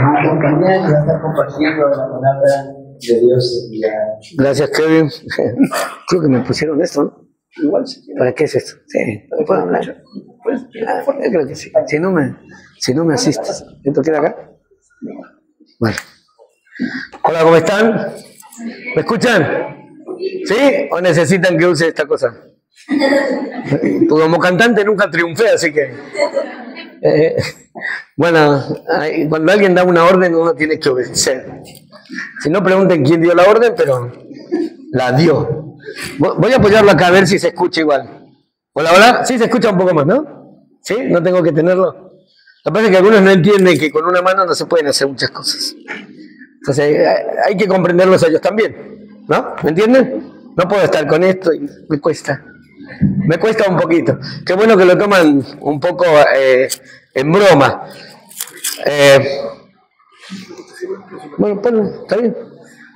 acompañar y va a estar compartiendo la palabra de Dios. Gracias, Kevin. Creo que me pusieron esto, ¿no? Igual. ¿Para qué es esto? Sí, ¿puedo hablar? Yo creo que sí. Si no me asistes. ¿Esto queda acá? Bueno. Hola, ¿cómo están? ¿Me escuchan? ¿Sí? ¿O necesitan que use esta cosa? Porque como cantante nunca triunfé, así que... bueno, cuando alguien da una orden uno tiene que obedecer. Si no, pregunten quién dio la orden, pero la dio. Voy a apoyarlo acá a ver si se escucha igual. Hola, hola. Sí, se escucha un poco más, ¿no? ¿Sí? ¿No tengo que tenerlo? Lo que pasa es que algunos no entienden que con una mano no se pueden hacer muchas cosas. Entonces hay que comprenderlos a ellos también, ¿no? ¿Me entienden? No puedo estar con esto y me cuesta un poquito. Qué bueno que lo toman un poco en broma. Bueno, está bien.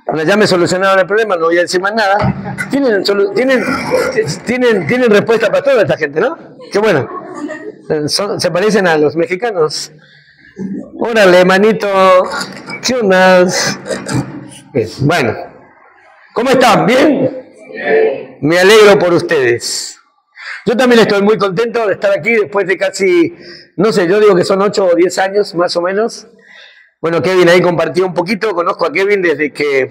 Bueno, ya me solucionaron el problema, no voy a decir más nada. Tienen respuesta para toda esta gente, ¿no? Qué bueno. Se parecen a los mexicanos. Órale, manito. ¿Qué onda? Bien, bueno. ¿Cómo están? ¿Bien? Me alegro por ustedes. Yo también estoy muy contento de estar aquí después de casi, no sé, yo digo que son 8 o 10 años más o menos. Bueno, Kevin ahí compartió un poquito, conozco a Kevin desde que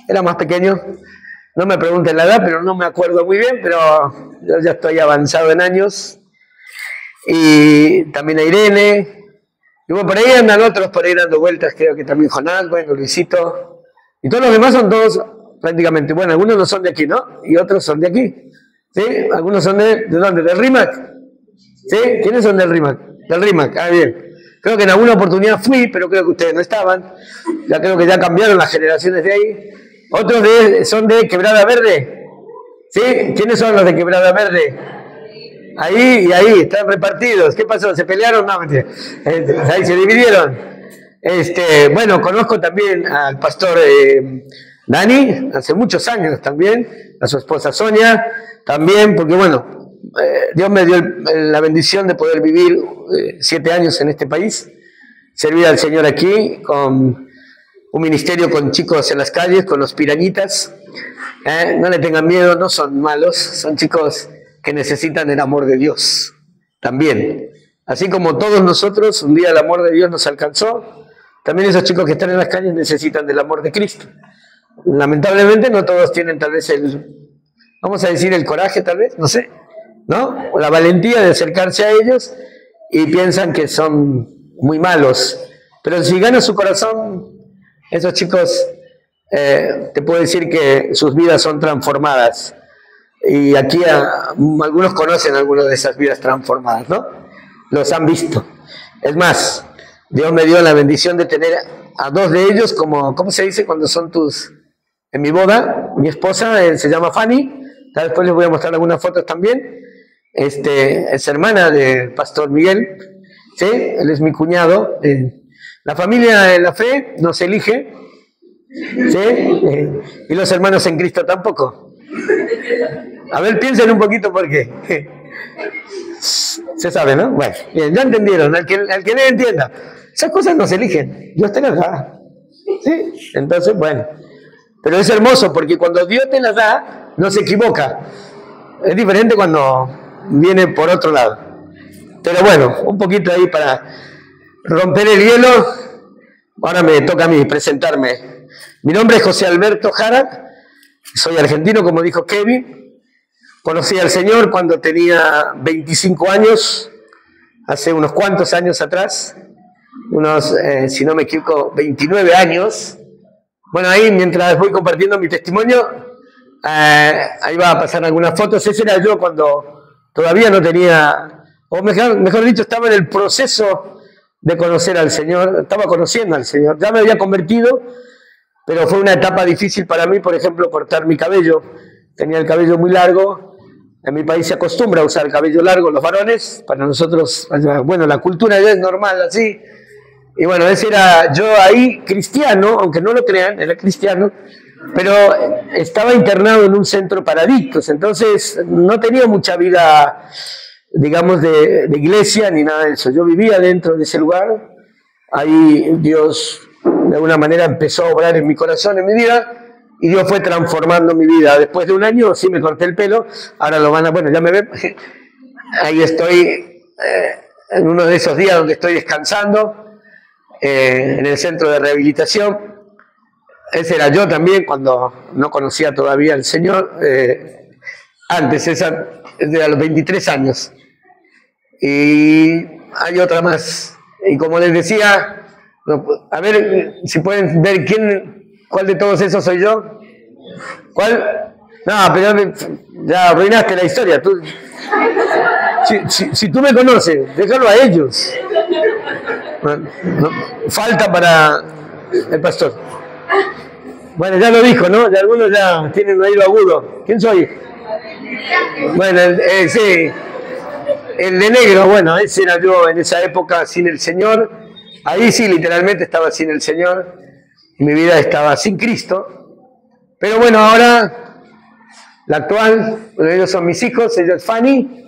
era más pequeño. No me pregunten la edad, pero no me acuerdo muy bien, pero yo ya estoy avanzado en años. Y también a Irene. Y bueno, por ahí andan otros, por ahí dando vueltas, creo que también Jonás, bueno, Luisito. Y todos los demás son todos prácticamente, bueno, algunos no son de aquí, ¿no? Y otros son de aquí. ¿Sí? Algunos son ¿de dónde? ¿Del RIMAC? ¿Sí? ¿Quiénes son del RIMAC? Del RIMAC, bien. Creo que en alguna oportunidad fui, pero creo que ustedes no estaban. Ya creo que ya cambiaron las generaciones de ahí. Otros son de Quebrada Verde. ¿Sí? ¿Quiénes son los de Quebrada Verde? Ahí y ahí, están repartidos. ¿Qué pasó? ¿Se pelearon? No, mentira. Ahí se dividieron. Bueno, conozco también al pastor Dani, hace muchos años también, a su esposa Sonia, también, porque bueno, Dios me dio la bendición de poder vivir 7 años en este país, servir al Señor aquí, con un ministerio con chicos en las calles, con los pirañitas. No le tengan miedo, no son malos, son chicos que necesitan el amor de Dios también. Así como todos nosotros, un día el amor de Dios nos alcanzó, también esos chicos que están en las calles necesitan del amor de Cristo. Lamentablemente no todos tienen tal vez vamos a decir el coraje tal vez, no sé, ¿no? O la valentía de acercarse a ellos y piensan que son muy malos. Pero si gana su corazón, esos chicos, te puedo decir que sus vidas son transformadas. Y aquí algunos conocen algunas de esas vidas transformadas, ¿no? Los han visto. Es más, Dios me dio la bendición de tener a 2 de ellos como, ¿cómo se dice cuando son en mi boda? Mi esposa se llama Fanny, después les voy a mostrar algunas fotos también. Es hermana del pastor Miguel, ¿sí? Él es mi cuñado. La familia de la fe nos elige, ¿sí? Y los hermanos en Cristo tampoco. A ver, piensen un poquito por qué. Se sabe, ¿no? Bueno, bien, ya entendieron. Al que le entienda. Esas cosas no se eligen. Dios te las da. ¿Sí? Entonces, bueno. Pero es hermoso porque cuando Dios te las da, no se equivoca. Es diferente cuando viene por otro lado. Pero bueno, un poquito ahí para romper el hielo. Ahora me toca a mí presentarme. Mi nombre es José Alberto Jara. Soy argentino, como dijo Kevin. Conocí al Señor cuando tenía 25 años, hace unos cuantos años atrás, si no me equivoco, 29 años. Bueno, ahí mientras voy compartiendo mi testimonio, ahí va a pasar algunas fotos. Ese era yo cuando todavía no tenía, o mejor dicho, estaba en el proceso de conocer al Señor, estaba conociendo al Señor. Ya me había convertido, pero fue una etapa difícil para mí, por ejemplo, cortar mi cabello. Tenía el cabello muy largo. En mi país se acostumbra a usar el cabello largo los varones. Para nosotros, bueno, la cultura ya es normal así. Y bueno, ese era yo ahí cristiano, aunque no lo crean, era cristiano, pero estaba internado en un centro para adictos. Entonces no tenía mucha vida, digamos, de iglesia ni nada de eso. Yo vivía dentro de ese lugar ahí Dios de alguna manera empezó a obrar en mi corazón, en mi vida, y Dios fue transformando mi vida. Después de un año sí me corté el pelo, ahora lo van a, bueno, ya me ven, ahí estoy en uno de esos días donde estoy descansando, en el centro de rehabilitación. Ese era yo también cuando no conocía todavía al Señor, antes, esa de a los 23 años. Y hay otra más. Y como les decía, a ver si pueden ver cuál de todos esos soy yo. ¿Cuál? No, pero ya arruinaste la historia. Tú, si tú me conoces, déjalo a ellos. No, falta para el pastor. Bueno, ya lo dijo, ¿no? Ya algunos ya tienen un oído agudo. ¿Quién soy? Bueno, sí. El de negro, bueno, ese era yo en esa época sin el Señor. Ahí sí, literalmente estaba sin el Señor. Mi vida estaba sin Cristo. Pero bueno, ahora, la actual, bueno, ellos son mis hijos. Ella es Fanny,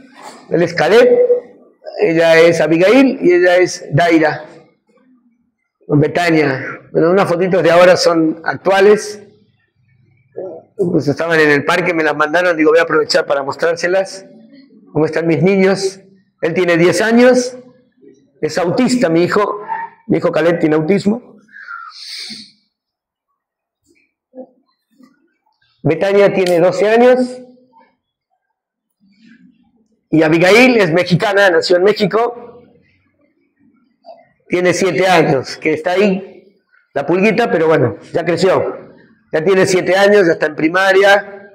él es Caleb, ella es Abigail y ella es Daira. Betania. Bueno, unas fotitos de ahora son actuales. Pues estaban en el parque, me las mandaron, digo, voy a aprovechar para mostrárselas. ¿Cómo están mis niños? Él tiene 10 años, es autista, mi hijo Caleb tiene autismo. Betania tiene 12 años. Y Abigail es mexicana, nació en México. Tiene 7 años, que está ahí, la pulguita, pero bueno, ya creció. Ya tiene 7 años, ya está en primaria.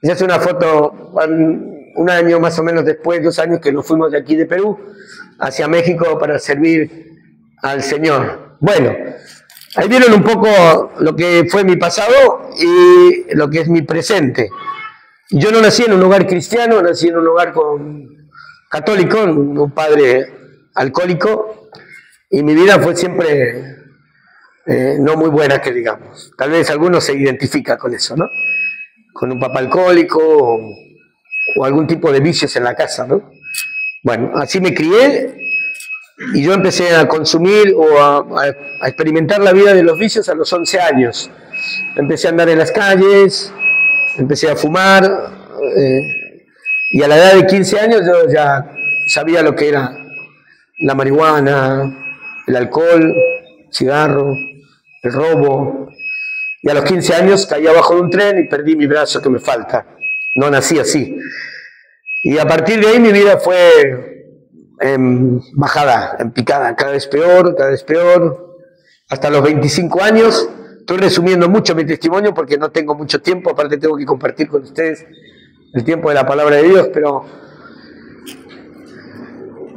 Ya es una foto, un año más o menos después, 2 años que nos fuimos de aquí de Perú hacia México para servir al Señor. Bueno, ahí vieron un poco lo que fue mi pasado y lo que es mi presente. Yo no nací en un hogar cristiano, nací en un hogar católico, un padre alcohólico, y mi vida fue siempre no muy buena, que digamos. Tal vez alguno se identifica con eso, ¿no? Con un papá alcohólico o algún tipo de vicios en la casa, ¿no? Bueno, así me crié y yo empecé a consumir o a experimentar la vida de los vicios a los 11 años. Empecé a andar en las calles, empecé a fumar y a la edad de 15 años yo ya sabía lo que era la marihuana, el alcohol, cigarro, el robo. Y a los 15 años caí abajo de un tren y perdí mi brazo que me falta. No nací así. Y a partir de ahí mi vida fue en bajada, en picada, cada vez peor, hasta los 25 años. Estoy resumiendo mucho mi testimonio porque no tengo mucho tiempo, aparte tengo que compartir con ustedes el tiempo de la palabra de Dios, pero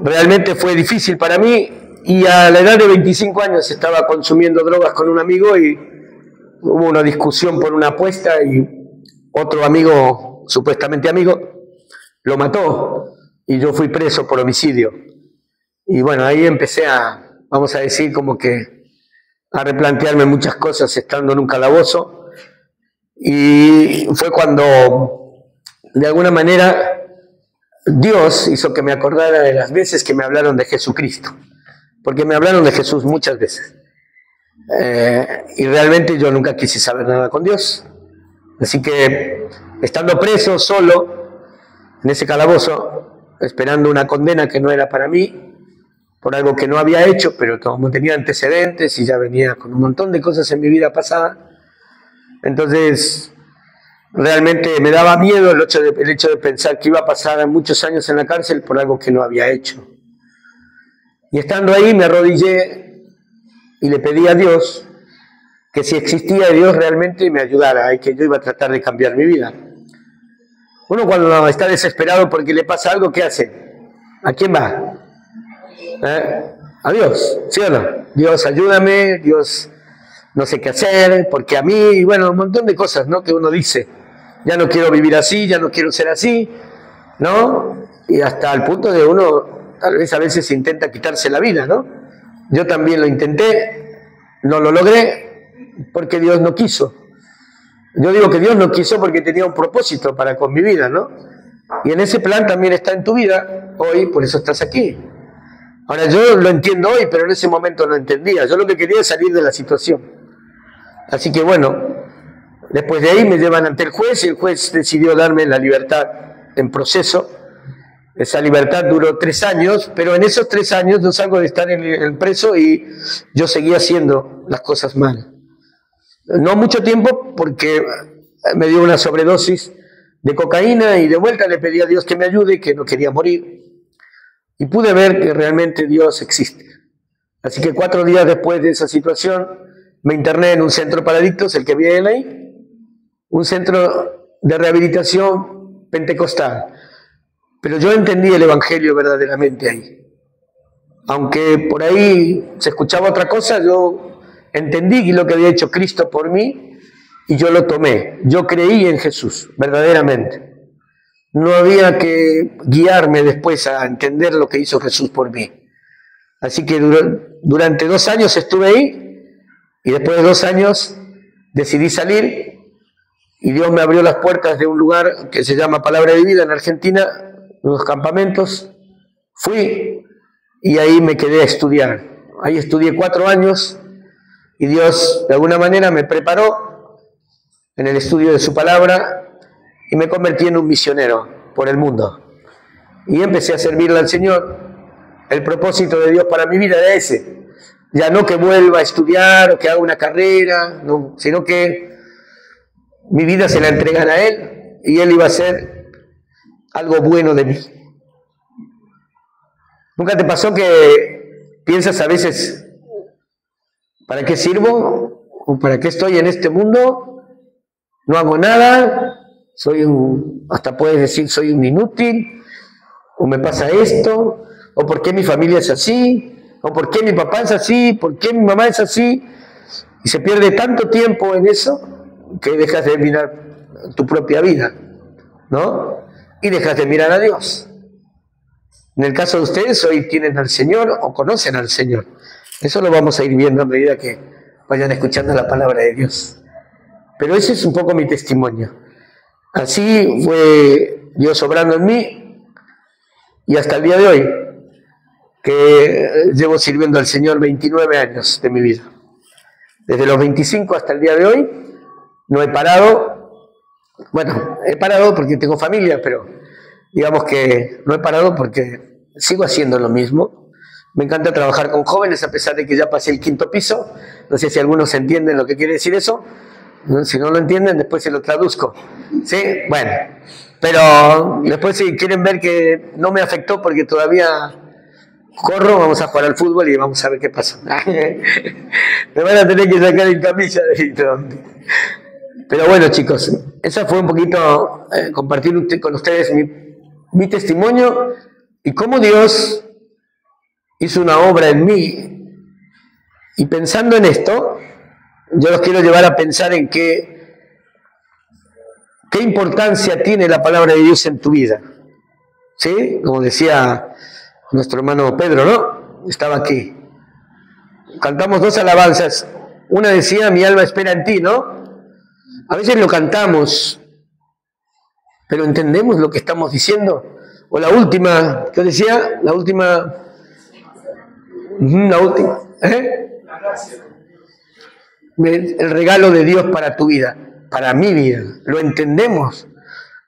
realmente fue difícil para mí y a la edad de 25 años estaba consumiendo drogas con un amigo y hubo una discusión por una apuesta y otro amigo, supuestamente amigo, lo mató y yo fui preso por homicidio. Y bueno, ahí empecé vamos a decir, como que a replantearme muchas cosas estando en un calabozo. Y fue cuando, de alguna manera, Dios hizo que me acordara de las veces que me hablaron de Jesucristo. Porque me hablaron de Jesús muchas veces. Y realmente yo nunca quise saber nada con Dios. Así que, estando preso, solo, en ese calabozo, esperando una condena que no era para mí, por algo que no había hecho, pero como tenía antecedentes y ya venía con un montón de cosas en mi vida pasada, entonces realmente me daba miedo el hecho de pensar que iba a pasar muchos años en la cárcel por algo que no había hecho. Y estando ahí me arrodillé y le pedí a Dios que si existía Dios realmente me ayudara y que yo iba a tratar de cambiar mi vida. Uno cuando está desesperado porque le pasa algo, ¿qué hace? ¿A quién va? A Dios, ¿sí o no? Dios, ayúdame, Dios, no sé qué hacer, porque a mí, y bueno, un montón de cosas, ¿no? Que uno dice, ya no quiero vivir así, ya no quiero ser así, ¿no? Y hasta el punto de uno, tal vez a veces intenta quitarse la vida, ¿no? Yo también lo intenté, no lo logré, porque Dios no quiso. Yo digo que Dios no quiso porque tenía un propósito para con mi vida, ¿no? Y en ese plan también está en tu vida hoy, por eso estás aquí. Ahora, yo lo entiendo hoy, pero en ese momento no entendía. Yo lo que quería es salir de la situación. Así que bueno, después de ahí me llevan ante el juez y el juez decidió darme la libertad en proceso. Esa libertad duró 3 años, pero en esos 3 años yo salgo de estar en el preso y yo seguía haciendo las cosas mal. No mucho tiempo porque me dio una sobredosis de cocaína y de vuelta le pedí a Dios que me ayude, que no quería morir. Y pude ver que realmente Dios existe. Así que 4 días después de esa situación me interné en un centro para adictos, el que viene ahí, un centro de rehabilitación pentecostal. Pero yo entendí el Evangelio verdaderamente ahí. Aunque por ahí se escuchaba otra cosa, yo entendí lo que había hecho Cristo por mí y yo lo tomé. Yo creí en Jesús, verdaderamente. No había que guiarme después a entender lo que hizo Jesús por mí. Así que durante 2 años estuve ahí y después de 2 años decidí salir y Dios me abrió las puertas de un lugar que se llama Palabra de Vida en Argentina, unos campamentos. Fui y ahí me quedé a estudiar. Ahí estudié 4 años y Dios de alguna manera me preparó en el estudio de su palabra y me convertí en un misionero por el mundo. Y empecé a servirle al Señor. El propósito de Dios para mi vida era ese. Ya no que vuelva a estudiar o que haga una carrera, no, sino que mi vida se la entregara a Él y Él iba a hacer algo bueno de mí. ¿Nunca te pasó que piensas a veces, ¿para qué sirvo? ¿O para qué estoy en este mundo? No hago nada. Hasta puedes decir, soy un inútil, o me pasa esto, o por qué mi familia es así, o por qué mi papá es así, por qué mi mamá es así, y se pierde tanto tiempo en eso que dejas de mirar tu propia vida, ¿no? Y dejas de mirar a Dios. En el caso de ustedes, hoy tienen al Señor o conocen al Señor. Eso lo vamos a ir viendo a medida que vayan escuchando la palabra de Dios. Pero ese es un poco mi testimonio. Así fue Dios obrando en mí y hasta el día de hoy, que llevo sirviendo al Señor 29 años de mi vida. Desde los 25 hasta el día de hoy, no he parado. Bueno, he parado porque tengo familia, pero digamos que no he parado porque sigo haciendo lo mismo. Me encanta trabajar con jóvenes a pesar de que ya pasé el 5.º piso. No sé si algunos entienden lo que quiere decir eso. Si no lo entienden, después se lo traduzco. ¿Sí? Bueno, pero después si quieren ver que no me afectó porque todavía corro, vamos a jugar al fútbol y vamos a ver qué pasa. Me van a tener que sacar en camilla de ahí. Pero bueno, chicos, esa fue un poquito compartir con ustedes mi testimonio y cómo Dios hizo una obra en mí. Y pensando en esto, yo los quiero llevar a pensar en qué importancia tiene la palabra de Dios en tu vida. ¿Sí? Como decía nuestro hermano Pedro, ¿no? Estaba aquí. Cantamos 2 alabanzas. Una decía, mi alma espera en ti, ¿no? A veces lo cantamos, pero ¿entendemos lo que estamos diciendo? O la última, ¿qué decía? La última, ¿eh? El regalo de Dios para tu vida, para mi vida, ¿lo entendemos?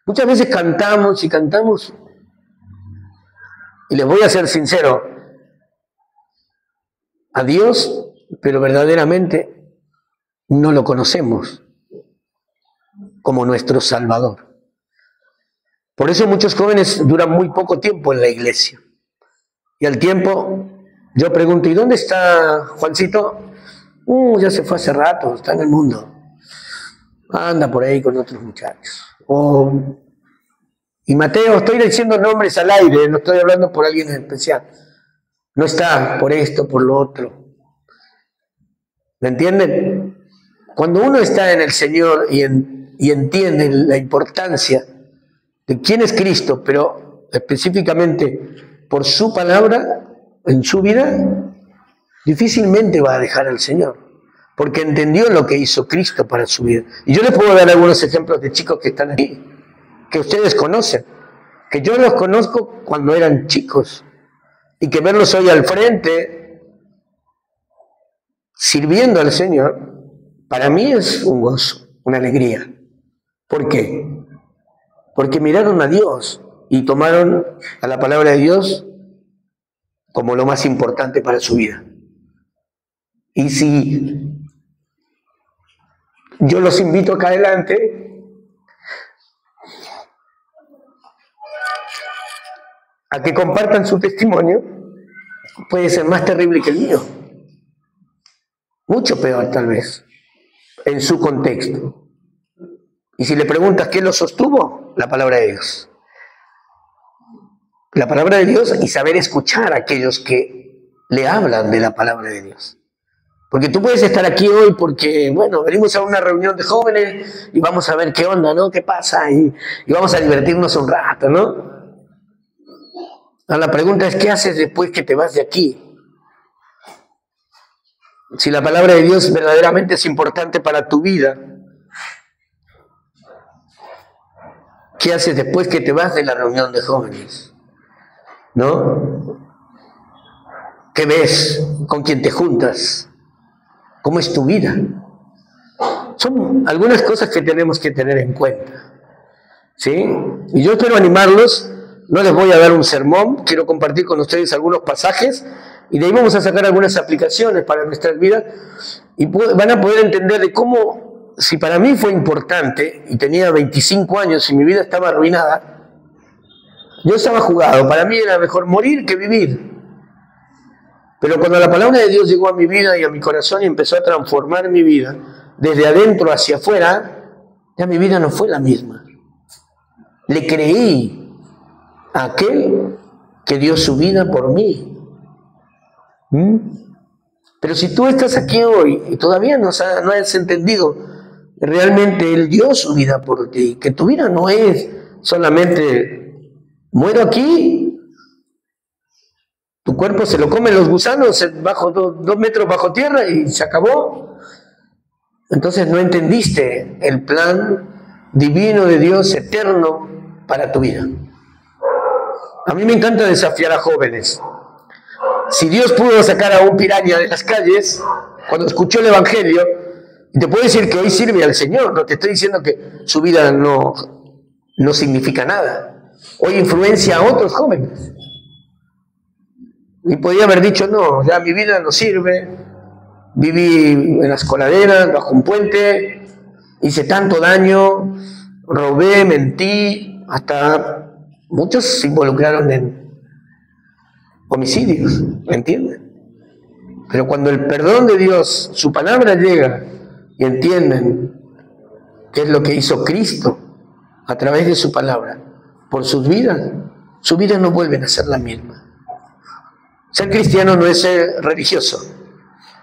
Muchas veces cantamos y cantamos, y les voy a ser sincero, a Dios, pero verdaderamente no lo conocemos como nuestro Salvador. Por eso muchos jóvenes duran muy poco tiempo en la iglesia. Y al tiempo, yo pregunto, ¿y dónde está Juancito? Ya se fue hace rato, está en el mundo. Anda por ahí con otros muchachos. Y Mateo, estoy diciendo nombres al aire, no estoy hablando por alguien en especial. No está por esto, por lo otro. ¿Me entienden? Cuando uno está en el Señor y entiende la importancia de quién es Cristo, pero específicamente por su palabra en su vida, difícilmente va a dejar al Señor, porque entendió lo que hizo Cristo para su vida. Y yo les puedo dar algunos ejemplos de chicos que están aquí, que ustedes conocen, que yo los conozco cuando eran chicos, y que verlos hoy al frente, sirviendo al Señor, para mí es un gozo, una alegría. ¿Por qué? Porque miraron a Dios y tomaron a la palabra de Dios como lo más importante para su vida. Y si yo los invito acá adelante a que compartan su testimonio, puede ser más terrible que el mío. Mucho peor tal vez, en su contexto. Y si le preguntas qué lo sostuvo, la palabra de Dios. La palabra de Dios y saber escuchar a aquellos que le hablan de la palabra de Dios. Porque tú puedes estar aquí hoy porque, bueno, venimos a una reunión de jóvenes y vamos a ver qué onda, ¿no? ¿Qué pasa? Y vamos a divertirnos un rato, ¿no? La pregunta es, ¿qué haces después que te vas de aquí? Si la palabra de Dios verdaderamente es importante para tu vida, ¿qué haces después que te vas de la reunión de jóvenes? ¿No? ¿Qué ves? ¿Con quién te juntas? ¿Cómo es tu vida? Son algunas cosas que tenemos que tener en cuenta, ¿sí? Y yo quiero animarlos, no les voy a dar un sermón, quiero compartir con ustedes algunos pasajes y de ahí vamos a sacar algunas aplicaciones para nuestras vidas y van a poder entender de cómo, si para mí fue importante y tenía 25 años y mi vida estaba arruinada, yo estaba jugado, para mí era mejor morir que vivir. Pero cuando la palabra de Dios llegó a mi vida y a mi corazón y empezó a transformar mi vida, desde adentro hacia afuera, ya mi vida no fue la misma. Le creí a aquel que dio su vida por mí. Pero si tú estás aquí hoy y todavía no has entendido que realmente Él dio su vida por ti, que tu vida no es solamente muero aquí, tu cuerpo se lo comen los gusanos bajo 2 metros bajo tierra y se acabó. Entonces no entendiste el plan divino de Dios eterno para tu vida. A mí me encanta desafiar a jóvenes. Si Dios pudo sacar a un piraña de las calles cuando escuchó el Evangelio, y te puedo decir que hoy sirve al Señor, no te estoy diciendo que su vida no significa nada. Hoy influencia a otros jóvenes. Y podía haber dicho, no, ya mi vida no sirve, viví en las coladeras, bajo un puente, hice tanto daño, robé, mentí, hasta muchos se involucraron en homicidios, ¿me entienden? Pero cuando el perdón de Dios, su palabra llega y entienden qué es lo que hizo Cristo a través de su palabra, por sus vidas no vuelven a ser la misma. Ser cristiano no es ser religioso.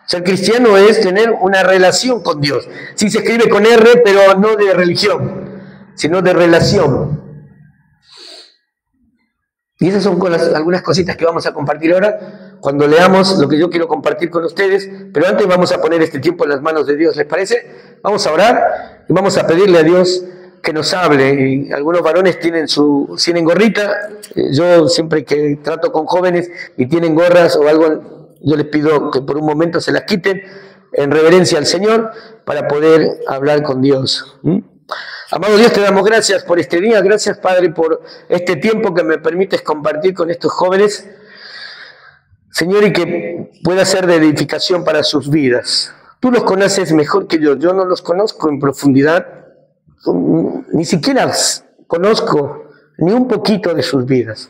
Ser cristiano es tener una relación con Dios. Sí se escribe con R, pero no de religión, sino de relación. Y esas son algunas cositas que vamos a compartir ahora, cuando leamos lo que yo quiero compartir con ustedes. Pero antes vamos a poner este tiempo en las manos de Dios, ¿les parece? Vamos a orar y vamos a pedirle a Dios que nos hable. Y algunos varones tienen gorrita. Yo siempre que trato con jóvenes y tienen gorras o algo, yo les pido que por un momento se las quiten en reverencia al Señor para poder hablar con Dios. Amado Dios, te damos gracias por este día, gracias Padre por este tiempo que me permites compartir con estos jóvenes, Señor, y que pueda ser de edificación para sus vidas. Tú los conoces mejor que yo no los conozco en profundidad, ni siquiera conozco ni un poquito de sus vidas.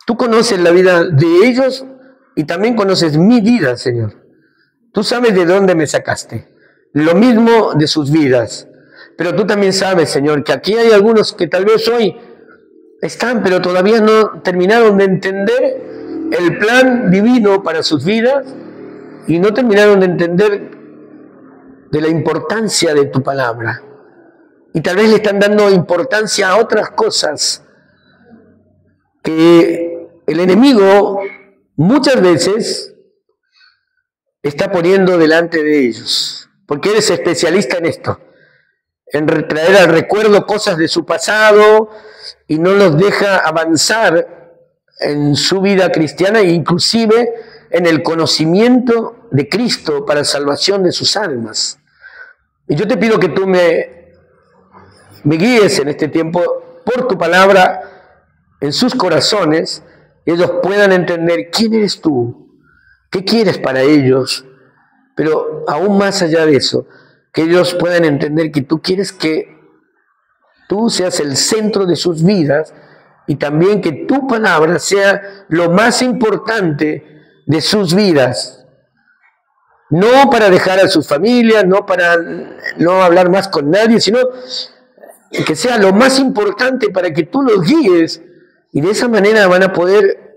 Tú conoces la vida de ellos y también conoces mi vida, Señor. Tú sabes de dónde me sacaste, lo mismo de sus vidas. Pero tú también sabes, Señor, que aquí hay algunos que tal vez hoy están, pero todavía no terminaron de entender el plan divino para sus vidas y no terminaron de entender de la importancia de tu palabra. Y tal vez le están dando importancia a otras cosas que el enemigo muchas veces está poniendo delante de ellos, porque eres especialista en esto, en traer al recuerdo cosas de su pasado y no los deja avanzar en su vida cristiana e inclusive en el conocimiento de Cristo para salvación de sus almas. Y yo te pido que tú me guíes en este tiempo por tu palabra en sus corazones, y ellos puedan entender quién eres tú, qué quieres para ellos, pero aún más allá de eso, que ellos puedan entender que tú quieres que tú seas el centro de sus vidas y también que tu palabra sea lo más importante de sus vidas. No para dejar a sus familias, no para no hablar más con nadie, sino que sea lo más importante para que tú los guíes, y de esa manera van a poder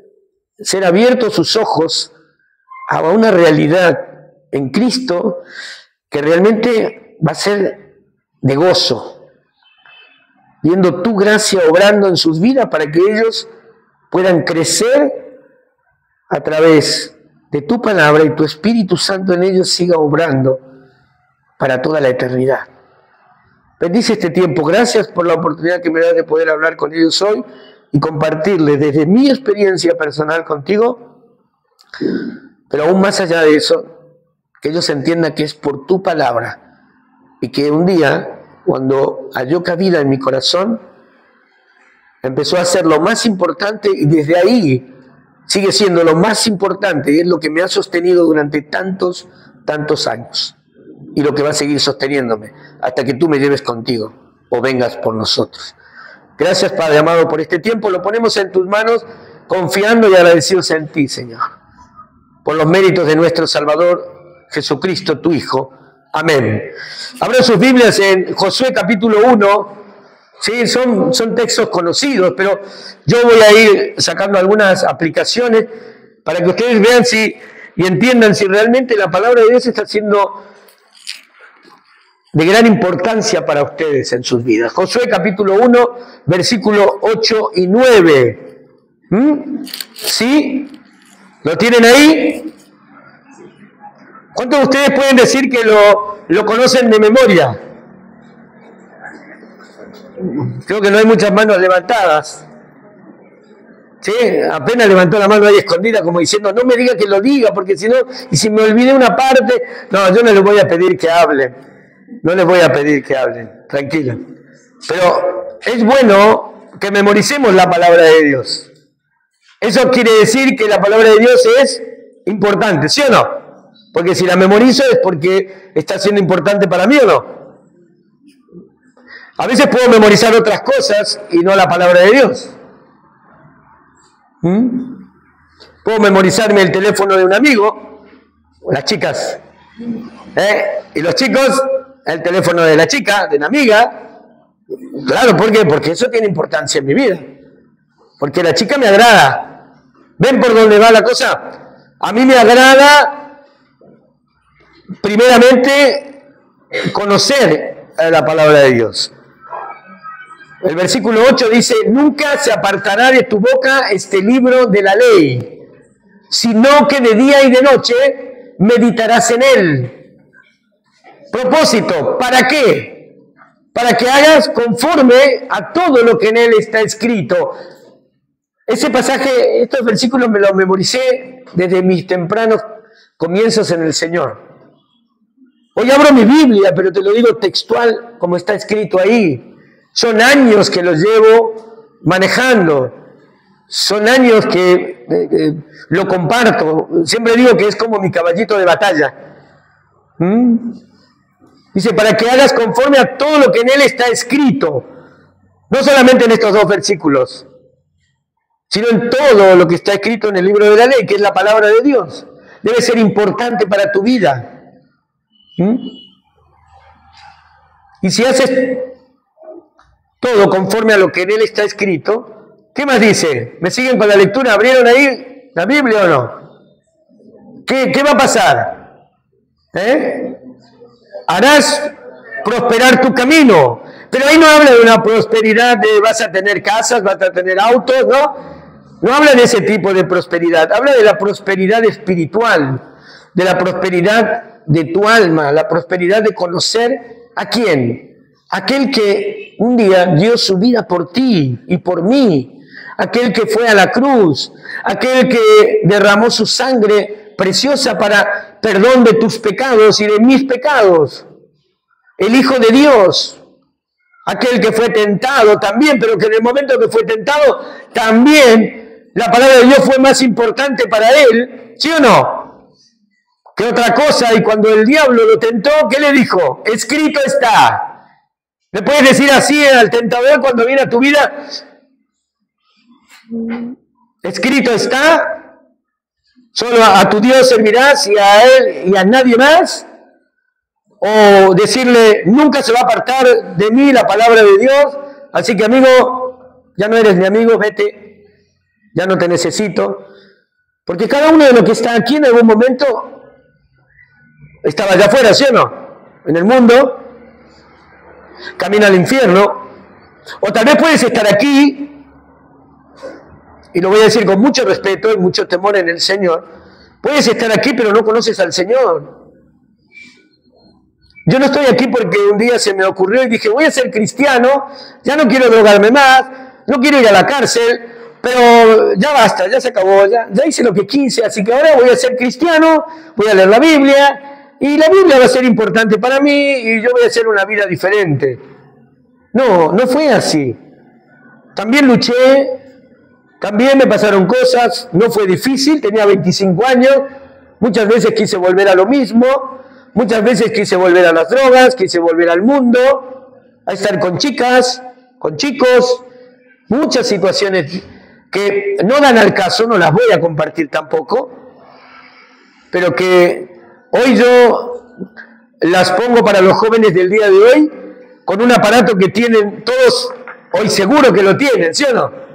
ser abiertos sus ojos a una realidad en Cristo que realmente va a ser de gozo, viendo tu gracia obrando en sus vidas para que ellos puedan crecer a través de tu palabra y tu Espíritu Santo en ellos siga obrando para toda la eternidad. Bendice este tiempo. Gracias por la oportunidad que me das de poder hablar con ellos hoy y compartirles desde mi experiencia personal contigo, pero aún más allá de eso, que ellos entiendan que es por tu palabra y que un día, cuando halló cabida en mi corazón, empezó a ser lo más importante y desde ahí sigue siendo lo más importante y es lo que me ha sostenido durante tantos años y lo que va a seguir sosteniéndome hasta que tú me lleves contigo o vengas por nosotros. Gracias, Padre amado, por este tiempo. Lo ponemos en tus manos, confiando y agradecidos en ti, Señor, por los méritos de nuestro Salvador Jesucristo, tu Hijo. Amén. Abran sus Biblias en Josué capítulo 1. Sí, son textos conocidos, pero yo voy a ir sacando algunas aplicaciones para que ustedes vean y entiendan si realmente la palabra de Dios está siendo de gran importancia para ustedes en sus vidas. Josué capítulo 1, versículo 8 y 9. ¿Sí? ¿Lo tienen ahí? ¿Cuántos de ustedes pueden decir que lo conocen de memoria? Creo que no hay muchas manos levantadas. ¿Sí? Apenas levantó la mano ahí escondida como diciendo, no me diga que lo diga, porque si no, y si me olvidé una parte, no, yo no les voy a pedir que hablen. No les voy a pedir que hablen, tranquila. Pero es bueno que memoricemos la palabra de Dios. Eso quiere decir que la palabra de Dios es importante, ¿sí o no? Porque si la memorizo es porque está siendo importante para mí o no. A veces puedo memorizar otras cosas y no la palabra de Dios. Puedo memorizarme el teléfono de un amigo, o las chicas, y los chicos, el teléfono de la chica, de una amiga. Claro, ¿por qué? Porque eso tiene importancia en mi vida. Porque la chica me agrada. ¿Ven por dónde va la cosa? A mí me agrada, primeramente, conocer la palabra de Dios. El versículo 8 dice, nunca se apartará de tu boca este libro de la ley, sino que de día y de noche meditarás en él. Propósito, ¿para qué? Para que hagas conforme a todo lo que en él está escrito. Ese pasaje, estos versículos me los memoricé desde mis tempranos comienzos en el Señor. Hoy abro mi Biblia, pero te lo digo textual como está escrito ahí. Son años que los llevo manejando. Son años que lo comparto. Siempre digo que es como mi caballito de batalla. Dice, para que hagas conforme a todo lo que en él está escrito. No solamente en estos dos versículos, sino en todo lo que está escrito en el libro de la ley, que es la palabra de Dios. Debe ser importante para tu vida. Y si haces todo conforme a lo que en él está escrito, ¿qué más dice? ¿Me siguen con la lectura? ¿Abrieron ahí la Biblia o no? ¿Qué va a pasar? Harás prosperar tu camino. Pero ahí no habla de una prosperidad de vas a tener casas, vas a tener autos, ¿no? No habla de ese tipo de prosperidad. Habla de la prosperidad espiritual, de la prosperidad de tu alma, la prosperidad de conocer a quién. Aquel que un día dio su vida por ti y por mí, aquel que fue a la cruz, aquel que derramó su sangre preciosa para perdón de tus pecados y de mis pecados, el Hijo de Dios, aquel que fue tentado también, pero que en el momento que fue tentado, también la palabra de Dios fue más importante para él, ¿sí o no? Que otra cosa, y cuando el diablo lo tentó, ¿qué le dijo? Escrito está. ¿Le puedes decir así al tentador cuando viene a tu vida? Escrito está. Solo a tu Dios servirás y a Él y a nadie más. O decirle, nunca se va a apartar de mí la palabra de Dios. Así que amigo, ya no eres mi amigo, vete. Ya no te necesito. Porque cada uno de los que está aquí en algún momento estaba allá afuera, ¿sí o no? En el mundo. Camina al infierno. O tal vez puedes estar aquí. Y lo voy a decir con mucho respeto y mucho temor en el Señor. Puedes estar aquí, pero no conoces al Señor. Yo no estoy aquí porque un día se me ocurrió y dije, voy a ser cristiano, ya no quiero drogarme más, no quiero ir a la cárcel, pero ya basta, ya se acabó, ya hice lo que quise, así que ahora voy a ser cristiano, voy a leer la Biblia, y la Biblia va a ser importante para mí, y yo voy a hacer una vida diferente. No, no fue así. También luché. También me pasaron cosas, no fue difícil, tenía 25 años, muchas veces quise volver a lo mismo, muchas veces quise volver a las drogas, quise volver al mundo, a estar con chicas, con chicos, muchas situaciones que no dan al caso, no las voy a compartir tampoco, pero que hoy yo las pongo para los jóvenes del día de hoy, con un aparato que tienen todos, hoy seguro que lo tienen, ¿sí o no?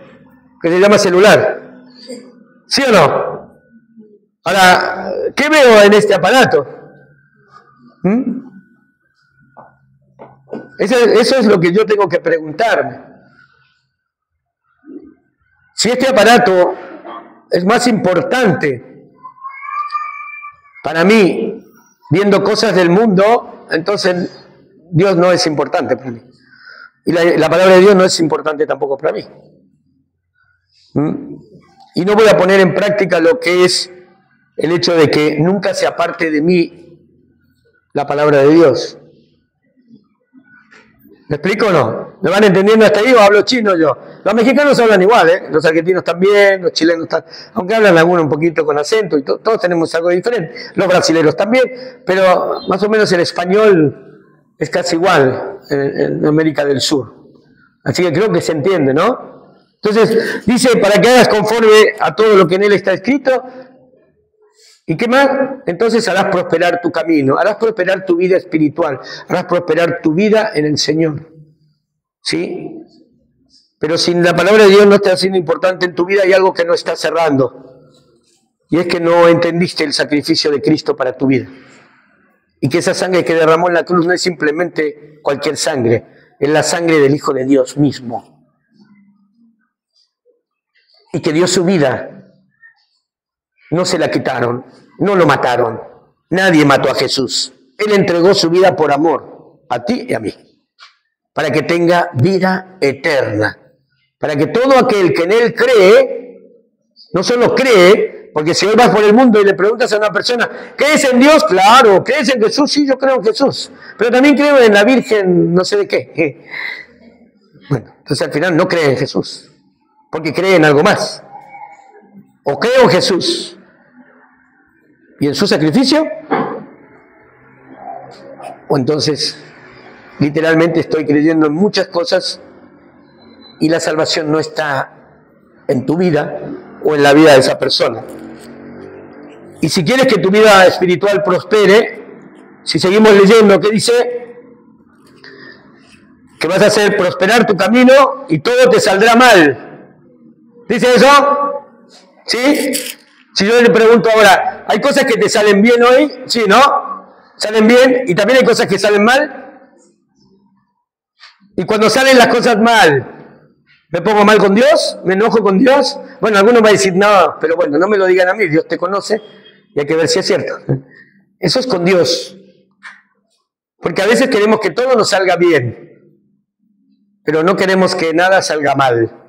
Que se llama celular. ¿Sí o no? Ahora, ¿qué veo en este aparato? Eso es lo que yo tengo que preguntarme. Si este aparato es más importante para mí, viendo cosas del mundo, entonces Dios no es importante para mí. Y la palabra de Dios no es importante tampoco para mí. Y no voy a poner en práctica lo que es el hecho de que nunca se aparte de mí la palabra de Dios. ¿Me explico o no? ¿Me van entendiendo hasta ahí o hablo chino yo? Los mexicanos hablan igual, ¿eh? Los argentinos también, los chilenos también, aunque hablan algunos un poquito con acento y todos tenemos algo diferente. Los brasileños también, pero más o menos el español es casi igual en América del Sur. Así que creo que se entiende, ¿no? Entonces, dice, para que hagas conforme a todo lo que en él está escrito. ¿Y qué más? Entonces harás prosperar tu camino, harás prosperar tu vida espiritual, harás prosperar tu vida en el Señor. ¿Sí? Pero si la palabra de Dios no está siendo importante en tu vida, hay algo que no está cerrando. Y es que no entendiste el sacrificio de Cristo para tu vida. Y que esa sangre que derramó en la cruz no es simplemente cualquier sangre, es la sangre del Hijo de Dios mismo. Y que dio su vida, no se la quitaron, no lo mataron, nadie mató a Jesús. Él entregó su vida por amor a ti y a mí, para que tenga vida eterna, para que todo aquel que en Él cree, no solo cree, porque si hoy vas por el mundo y le preguntas a una persona, ¿crees en Dios? Claro, ¿crees en Jesús? Sí, yo creo en Jesús, pero también creo en la Virgen, no sé de qué. Bueno, entonces al final no cree en Jesús, porque cree en algo más. O creo en Jesús y en su sacrificio, o entonces literalmente estoy creyendo en muchas cosas y la salvación no está en tu vida o en la vida de esa persona. Y si quieres que tu vida espiritual prospere, si seguimos leyendo, ¿qué dice? Que vas a hacer prosperar tu camino y todo te saldrá mal. ¿Dice eso? ¿Sí? Si yo le pregunto ahora, ¿hay cosas que te salen bien hoy? Sí, ¿no? ¿Salen bien? ¿Y también hay cosas que salen mal? Y cuando salen las cosas mal, ¿me pongo mal con Dios? ¿Me enojo con Dios? Bueno, algunos van a decir, no, pero bueno, no me lo digan a mí, Dios te conoce y hay que ver si es cierto. Eso es con Dios. Porque a veces queremos que todo nos salga bien, pero no queremos que nada salga mal.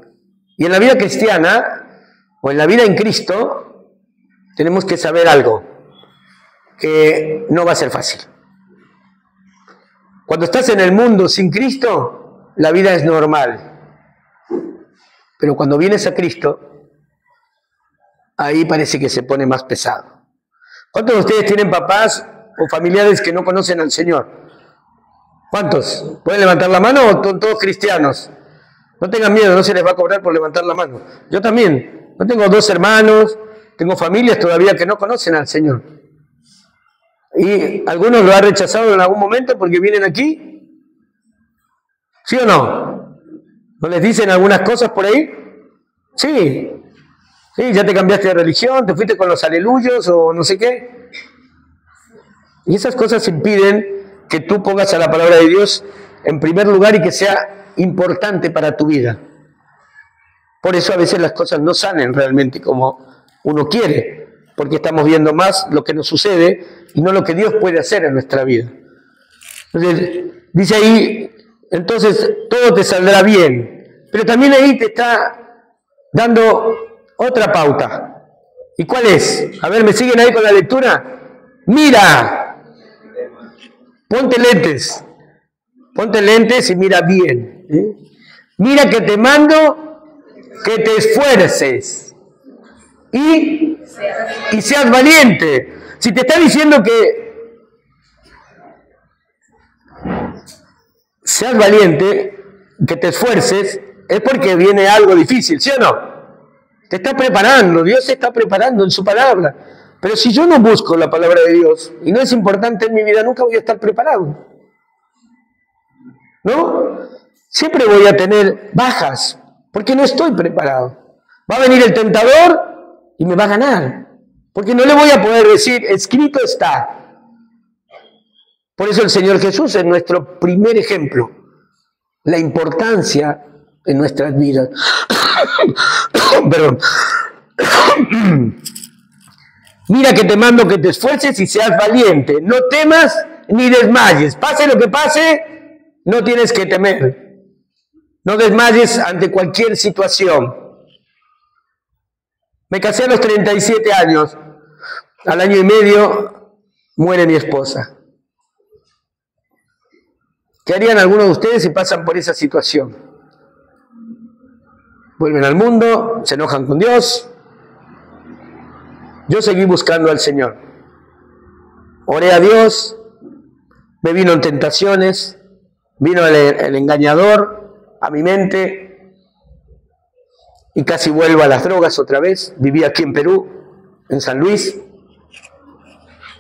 Y en la vida cristiana, o en la vida en Cristo, tenemos que saber algo, que no va a ser fácil. Cuando estás en el mundo sin Cristo, la vida es normal. Pero cuando vienes a Cristo, ahí parece que se pone más pesado. ¿Cuántos de ustedes tienen papás o familiares que no conocen al Señor? ¿Cuántos? ¿Pueden levantar la mano o son todos cristianos? No tengan miedo, no se les va a cobrar por levantar la mano. Yo también. Yo tengo 2 hermanos, tengo familias todavía que no conocen al Señor. Y algunos lo han rechazado en algún momento porque vienen aquí. ¿Sí o no? ¿No les dicen algunas cosas por ahí? Sí. Sí, ya te cambiaste de religión, te fuiste con los aleluyos o no sé qué. Y esas cosas impiden que tú pongas a la palabra de Dios en primer lugar y que sea importante para tu vida. Por eso a veces las cosas no salen realmente como uno quiere, porque estamos viendo más lo que nos sucede y no lo que Dios puede hacer en nuestra vida. Entonces, dice ahí, entonces todo te saldrá bien, pero también ahí te está dando otra pauta. ¿Y cuál es? A ver, ¿me siguen ahí con la lectura? Mira, ponte lentes y mira bien. Mira que te mando que te esfuerces y seas valiente. Si te está diciendo que seas valiente, que te esfuerces, es porque viene algo difícil, ¿sí o no? Te está preparando, Dios se está preparando en su palabra. Pero si yo no busco la palabra de Dios y no es importante en mi vida, nunca voy a estar preparado. ¿No? Siempre voy a tener bajas, porque no estoy preparado. Va a venir el tentador y me va a ganar, porque no le voy a poder decir, escrito está. Por eso el Señor Jesús es nuestro primer ejemplo, la importancia en nuestras vidas. Perdón. Mira que te mando que te esfuerces y seas valiente, no temas ni desmayes, pase lo que pase, no tienes que temer, no desmayes ante cualquier situación. Me casé a los 37 años, al año y medio muere mi esposa. ¿Qué harían algunos de ustedes si pasan por esa situación? Vuelven al mundo, se enojan con Dios. Yo seguí buscando al Señor. Oré a Dios, me vino en tentaciones, vino el engañador a mi mente y casi vuelvo a las drogas otra vez. Viví aquí en Perú, en San Luis.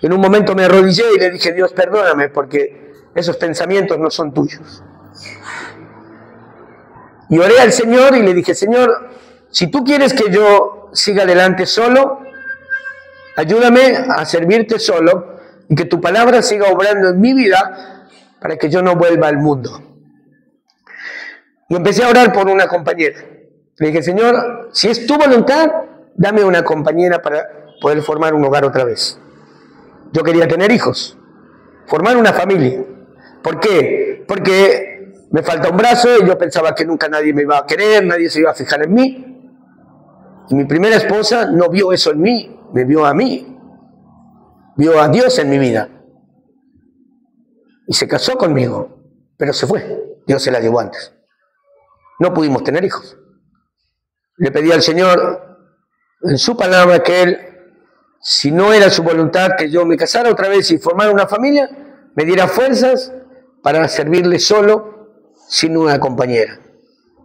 En un momento me arrodillé y le dije, Dios, perdóname porque esos pensamientos no son tuyos. Y oré al Señor y le dije, Señor, si tú quieres que yo siga adelante solo, ayúdame a servirte solo y que tu palabra siga obrando en mi vida para que yo no vuelva al mundo. Y empecé a orar por una compañera. Le dije, Señor, si es tu voluntad, dame una compañera para poder formar un hogar otra vez. Yo quería tener hijos, formar una familia. ¿Por qué? Porque me falta un brazo y yo pensaba que nunca nadie me iba a querer, nadie se iba a fijar en mí. Y mi primera esposa no vio eso en mí, me vio a mí. Vio a Dios en mi vida. Y se casó conmigo, pero se fue. Dios se la llevó antes. No pudimos tener hijos. Le pedí al Señor, en su palabra, que Él, si no era su voluntad que yo me casara otra vez y formara una familia, me diera fuerzas para servirle solo, sin una compañera.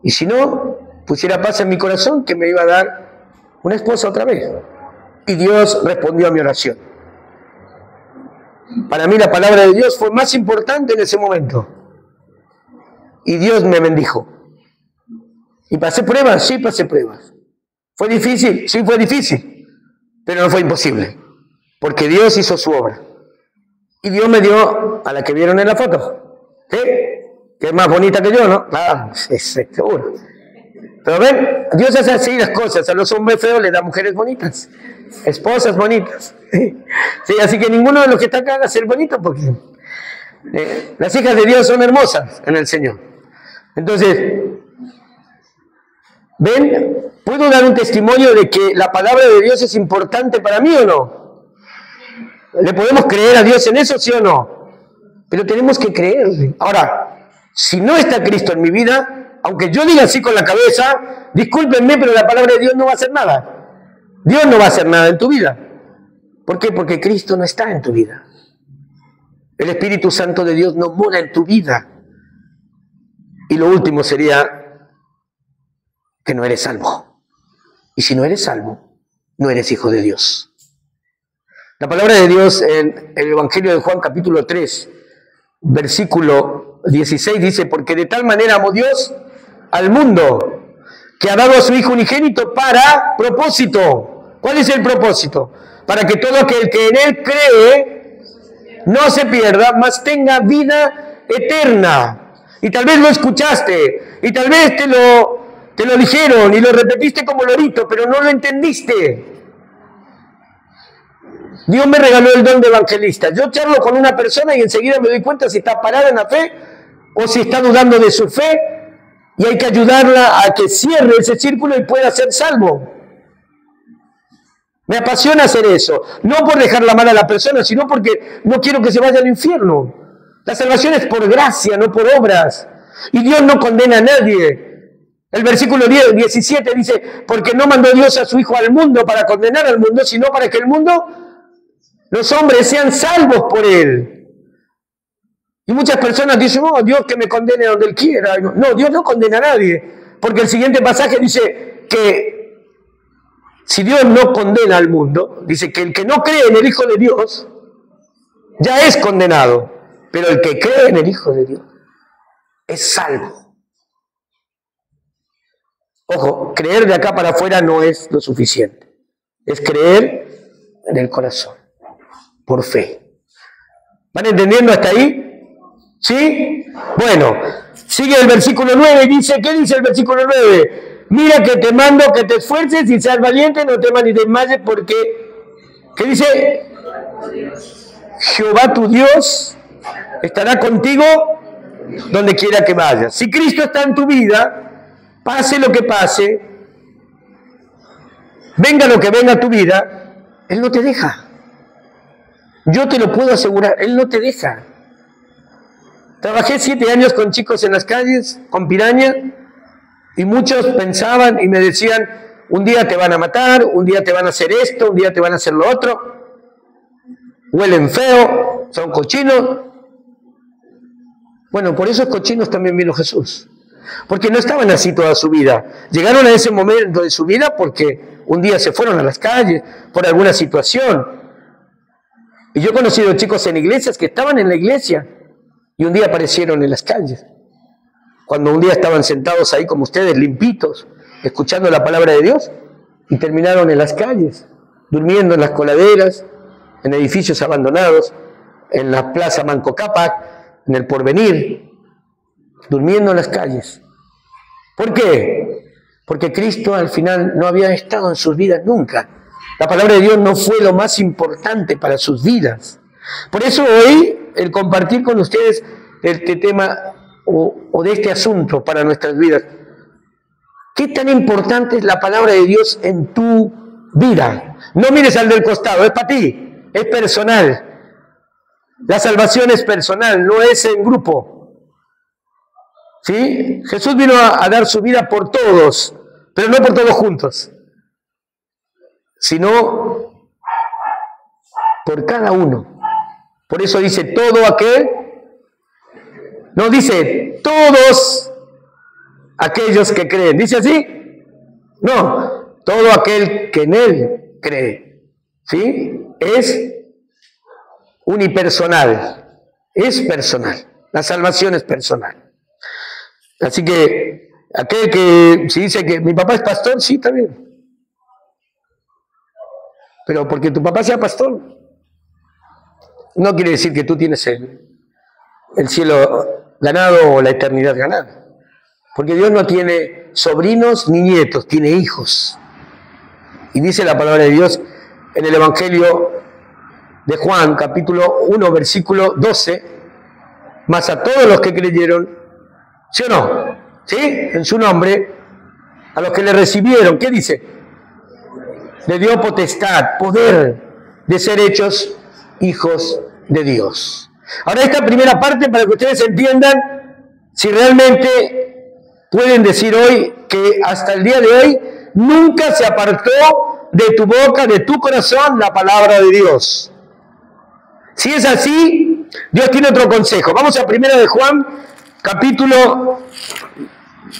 Y si no, pusiera paz en mi corazón que me iba a dar una esposa otra vez. Y Dios respondió a mi oración. Para mí la palabra de Dios fue más importante en ese momento. Y Dios me bendijo. ¿Y pasé pruebas? Sí, pasé pruebas. ¿Fue difícil? Sí, fue difícil. Pero no fue imposible. Porque Dios hizo su obra. Y Dios me dio a la que vieron en la foto. ¿Sí? Que es más bonita que yo, ¿no? Ah, seguro. Pero ven, Dios hace así las cosas. A los hombres feos les da mujeres bonitas. Esposas bonitas. Sí, así que ninguno de los que está acá va a ser bonito porque las hijas de Dios son hermosas en el Señor. Entonces, ¿Ven? ¿Puedo dar un testimonio de que la palabra de Dios es importante para mí o no? ¿Le podemos creer a Dios en eso, sí o no? Pero tenemos que creerle. Ahora, si no está Cristo en mi vida, aunque yo diga así con la cabeza, discúlpenme, pero la palabra de Dios no va a hacer nada. Dios no va a hacer nada en tu vida. ¿Por qué? Porque Cristo no está en tu vida. El Espíritu Santo de Dios no mora en tu vida. Y lo último sería que no eres salvo. Y si no eres salvo, no eres hijo de Dios. La palabra de Dios en el Evangelio de Juan capítulo 3, versículo 16 dice, porque de tal manera amó Dios al mundo, que ha dado a su Hijo unigénito para propósito. ¿Cuál es el propósito? Para que todo aquel que en Él cree no se pierda, mas tenga vida eterna. Y tal vez lo escuchaste, y tal vez te lo dijeron, y lo repetiste como lorito, pero no lo entendiste. Dios me regaló el don de evangelista. Yo charlo con una persona y enseguida me doy cuenta si está parada en la fe o si está dudando de su fe, y hay que ayudarla a que cierre ese círculo y pueda ser salvo. Me apasiona hacer eso, no por dejarla mal a la persona, sino porque no quiero que se vaya al infierno. La salvación es por gracia, no por obras. Y Dios no condena a nadie. El versículo 17 dice, porque no mandó Dios a su Hijo al mundo para condenar al mundo, sino para que el mundo, los hombres, sean salvos por Él. Y muchas personas dicen, oh, Dios que me condene donde Él quiera. No, Dios no condena a nadie. Porque el siguiente pasaje dice que si Dios no condena al mundo, dice que el que no cree en el Hijo de Dios ya es condenado. Pero el que cree en el Hijo de Dios es salvo. Ojo, creer de acá para afuera no es lo suficiente. Es creer en el corazón, por fe. ¿Van entendiendo hasta ahí? ¿Sí? Bueno, sigue el versículo 9 y dice, ¿qué dice el versículo 9? Mira que te mando que te esfuerces y seas valiente, no temas ni desmayes, porque, ¿qué dice? Jehová tu Dios estará contigo donde quiera que vayas. Si Cristo está en tu vida, pase lo que pase, venga lo que venga a tu vida, Él no te deja. Yo te lo puedo asegurar, Él no te deja. Trabajé 7 años con chicos en las calles, con piraña, y muchos pensaban y me decían, un día te van a matar, un día te van a hacer esto, un día te van a hacer lo otro, huelen feo, son cochinos. Bueno, por esos cochinos también vino Jesús, porque no estaban así toda su vida. Llegaron a ese momento de su vida porque un día se fueron a las calles por alguna situación. Y yo he conocido chicos en iglesias que estaban en la iglesia y un día aparecieron en las calles. Cuando un día estaban sentados ahí como ustedes, limpitos, escuchando la palabra de Dios, y terminaron en las calles, durmiendo en las coladeras, en edificios abandonados, en la plaza Manco Cápac, en el Porvenir, durmiendo en las calles. ¿Por qué? Porque Cristo al final no había estado en sus vidas nunca. La palabra de Dios no fue lo más importante para sus vidas. Por eso hoy el compartir con ustedes este tema o de este asunto para nuestras vidas. ¿Qué tan importante es la palabra de Dios en tu vida? No mires al del costado, es para ti, es personal. La salvación es personal, no es en grupo. ¿Sí? Jesús vino a dar su vida por todos, pero no por todos juntos, sino por cada uno. Por eso dice todo aquel, no dice todos aquellos que creen. ¿Dice así? No, todo aquel que en Él cree. ¿Sí? Es unipersonal. Es personal. La salvación es personal. Así que aquel que si dice que mi papá es pastor, sí, está bien. Pero porque tu papá sea pastor, no quiere decir que tú tienes el cielo ganado o la eternidad ganada. Porque Dios no tiene sobrinos ni nietos, tiene hijos. Y dice la palabra de Dios en el Evangelio de Juan, capítulo 1, versículo 12, mas a todos los que creyeron, ¿sí o no? ¿Sí? En su nombre, a los que le recibieron. ¿Qué dice? Le dio potestad, poder de ser hechos hijos de Dios. Ahora esta primera parte para que ustedes entiendan si realmente pueden decir hoy que hasta el día de hoy nunca se apartó de tu boca, de tu corazón, la palabra de Dios. Si es así, Dios tiene otro consejo. Vamos a 1 de Juan, capítulo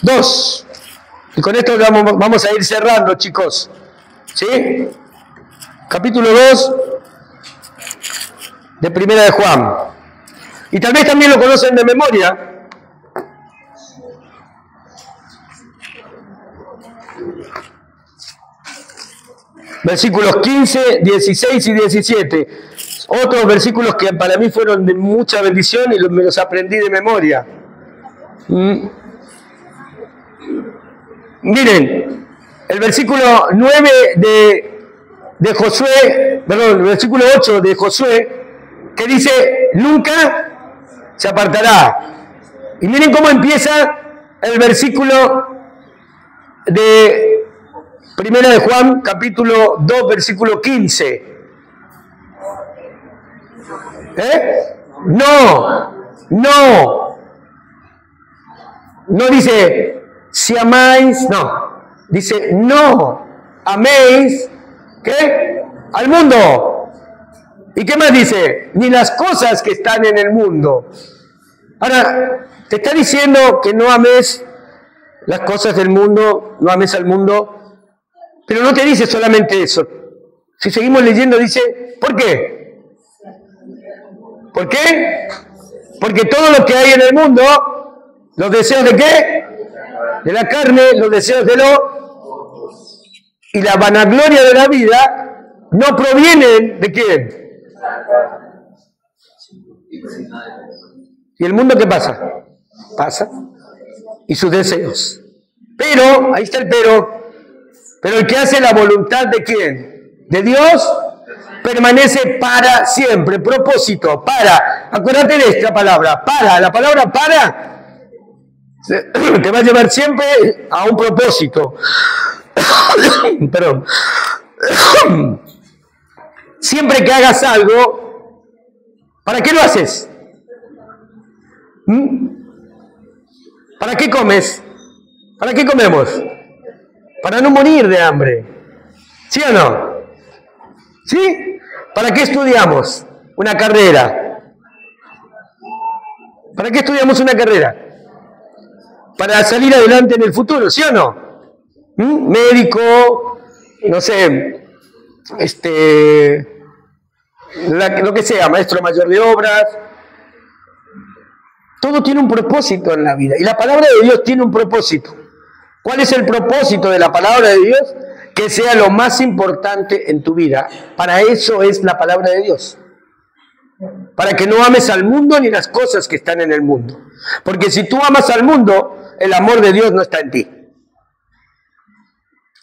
2. Y con esto vamos a ir cerrando, chicos. ¿Sí? Capítulo 2 de 1 de Juan. Y tal vez también lo conocen de memoria. Versículos 15, 16 y 17. Otros versículos que para mí fueron de mucha bendición y me los aprendí de memoria. Miren, el versículo 9 de Josué, perdón, el versículo 8 de Josué, que dice, nunca se apartará. Y miren cómo empieza el versículo de 1 de Juan, capítulo 2, versículo 15. No dice, si amáis, no. Dice, no améis, ¿qué? Al mundo. ¿Y qué más dice? Ni las cosas que están en el mundo. Ahora, te está diciendo que no ames las cosas del mundo, no ames al mundo, pero no te dice solamente eso. Si seguimos leyendo dice, ¿por qué? ¿Por qué? Porque todo lo que hay en el mundo, los deseos de qué? De la carne, los deseos de y la vanagloria de la vida, no provienen ¿de quién? ¿Y el mundo qué pasa? Pasa. Y sus deseos. Pero, ahí está el pero el que hace la voluntad de quién? De Dios, permanece para siempre. Propósito, para. Acuérdate de esta palabra, para. La palabra para te va a llevar siempre a un propósito. Perdón. Siempre que hagas algo, ¿para qué lo haces? ¿Para qué comes? ¿Para qué comemos? Para no morir de hambre. ¿Sí o no? ¿Sí? ¿Para qué estudiamos una carrera? ¿Para qué estudiamos una carrera? Para salir adelante en el futuro, ¿sí o no? Médico, no sé, lo que sea, maestro mayor de obras. Todo tiene un propósito en la vida. Y la palabra de Dios tiene un propósito. ¿Cuál es el propósito de la palabra de Dios? Que sea lo más importante en tu vida. Para eso es la palabra de Dios. Para que no ames al mundo ni las cosas que están en el mundo. Porque si tú amas al mundo, el amor de Dios no está en ti.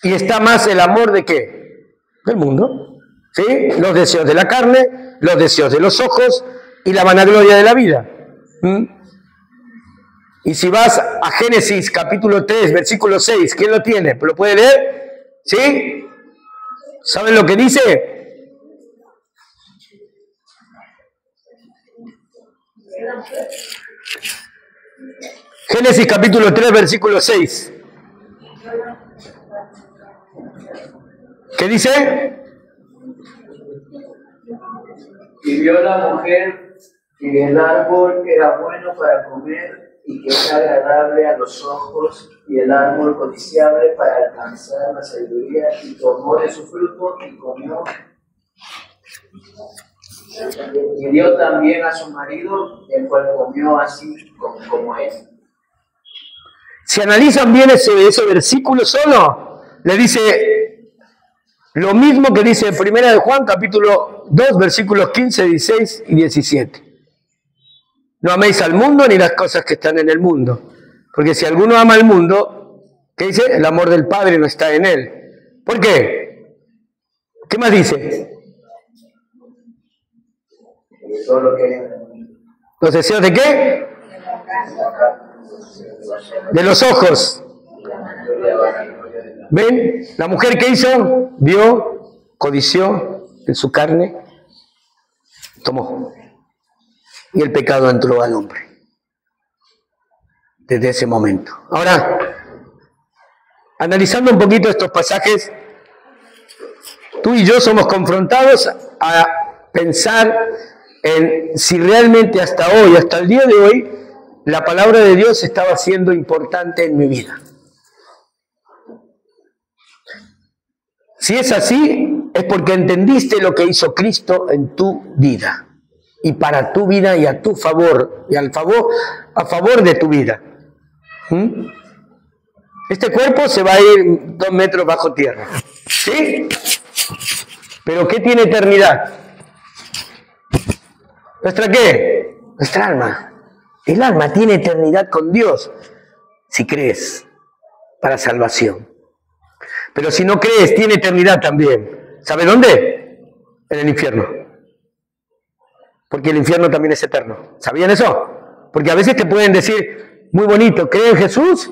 Y está más el amor de ¿qué? Del mundo. ¿Sí? Los deseos de la carne, los deseos de los ojos y la vanagloria de la vida. Y si vas a Génesis capítulo 3, versículo 6, ¿quién lo tiene? ¿Lo puede leer? ¿Sí? ¿Saben lo que dice? Génesis capítulo 3, versículo 6. ¿Qué dice? Y vio la mujer que el árbol era bueno para comer y que es agradable a los ojos, y el árbol codiciable para alcanzar la sabiduría, y tomó de su fruto y comió. Y dio también a su marido, el cual comió así como él. Si analizan bien ese versículo solo, le dice lo mismo que dice 1 de Juan, capítulo 2, versículos 15, 16 y 17. No améis al mundo ni las cosas que están en el mundo. Porque si alguno ama al mundo, ¿qué dice? El amor del Padre no está en él. ¿Por qué? ¿Qué más dice? ¿Los deseos de qué? De los ojos. ¿Ven? La mujer que hizo, vio, codició en su carne, tomó. Y el pecado entró al hombre. Desde ese momento. Ahora, analizando un poquito estos pasajes, tú y yo somos confrontados a pensar en si realmente hasta hoy, hasta el día de hoy, la palabra de Dios estaba siendo importante en mi vida. Si es así, es porque entendiste lo que hizo Cristo en tu vida. Y para tu vida y a tu favor, y a favor de tu vida. Este cuerpo se va a ir 2 metros bajo tierra. ¿Sí? ¿Pero qué tiene eternidad? ¿Nuestra qué? Nuestra alma. El alma tiene eternidad con Dios, si crees, para salvación. Pero si no crees, tiene eternidad también. ¿Sabe dónde? En el infierno. Porque el infierno también es eterno. ¿Sabían eso? Porque a veces te pueden decir, muy bonito, cree en Jesús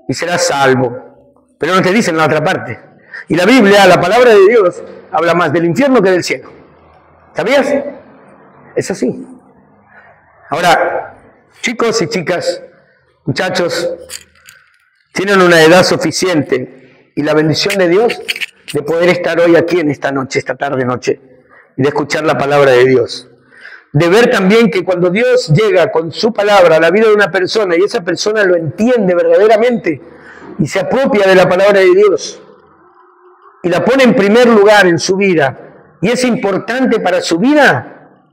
y serás salvo. Pero no te dicen la otra parte. Y la Biblia, la palabra de Dios, habla más del infierno que del cielo. ¿Sabías? Es así. Ahora, chicos y chicas, muchachos, tienen una edad suficiente y la bendición de Dios de poder estar hoy aquí en esta noche, esta tarde noche, y de escuchar la palabra de Dios. De ver también que cuando Dios llega con su palabra a la vida de una persona y esa persona lo entiende verdaderamente y se apropia de la palabra de Dios y la pone en primer lugar en su vida y es importante para su vida,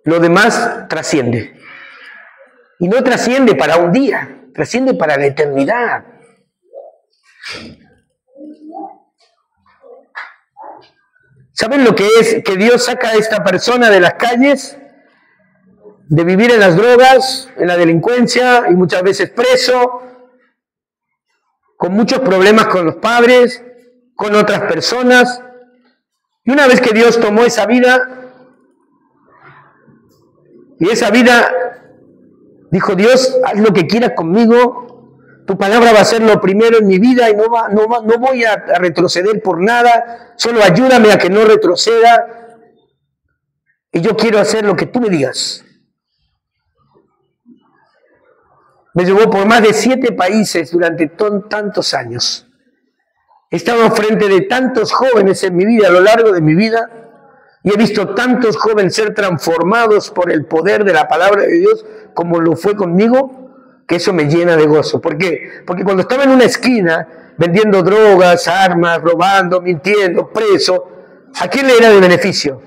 lo demás trasciende. Y no trasciende para un día, trasciende para la eternidad. ¿Saben lo que es que Dios saca a esta persona de las calles? De vivir en las drogas, en la delincuencia y muchas veces preso, con muchos problemas con los padres, con otras personas. Y una vez que Dios tomó esa vida, y esa vida dijo, Dios, haz lo que quieras conmigo, tu palabra va a ser lo primero en mi vida y no voy a retroceder por nada, solo ayúdame a que no retroceda y yo quiero hacer lo que tú me digas. Me llevó por más de 7 países durante tantos años. He estado frente de tantos jóvenes en mi vida, a lo largo de mi vida, y he visto tantos jóvenes ser transformados por el poder de la palabra de Dios, como lo fue conmigo, que eso me llena de gozo. ¿Por qué? Porque cuando estaba en una esquina, vendiendo drogas, armas, robando, mintiendo, preso, ¿a quién le era de beneficio?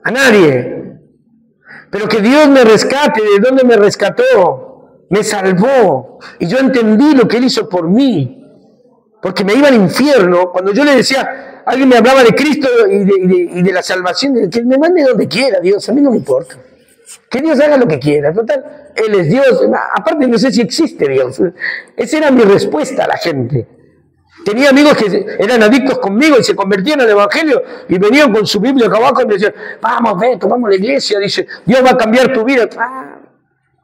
A nadie. Pero que Dios me rescate, ¿de dónde me rescató? Me salvó. Y yo entendí lo que Él hizo por mí. Porque me iba al infierno. Cuando yo le decía, alguien me hablaba de Cristo y de la salvación, que me mande donde quiera, Dios, a mí no me importa. Que Dios haga lo que quiera. Total, Él es Dios. Aparte, no sé si existe Dios. Esa era mi respuesta a la gente. Tenía amigos que eran adictos conmigo y se convertían al Evangelio y venían con su Biblia acá abajo y me decían, vamos, Beto, vamos a la iglesia, dice, Dios va a cambiar tu vida.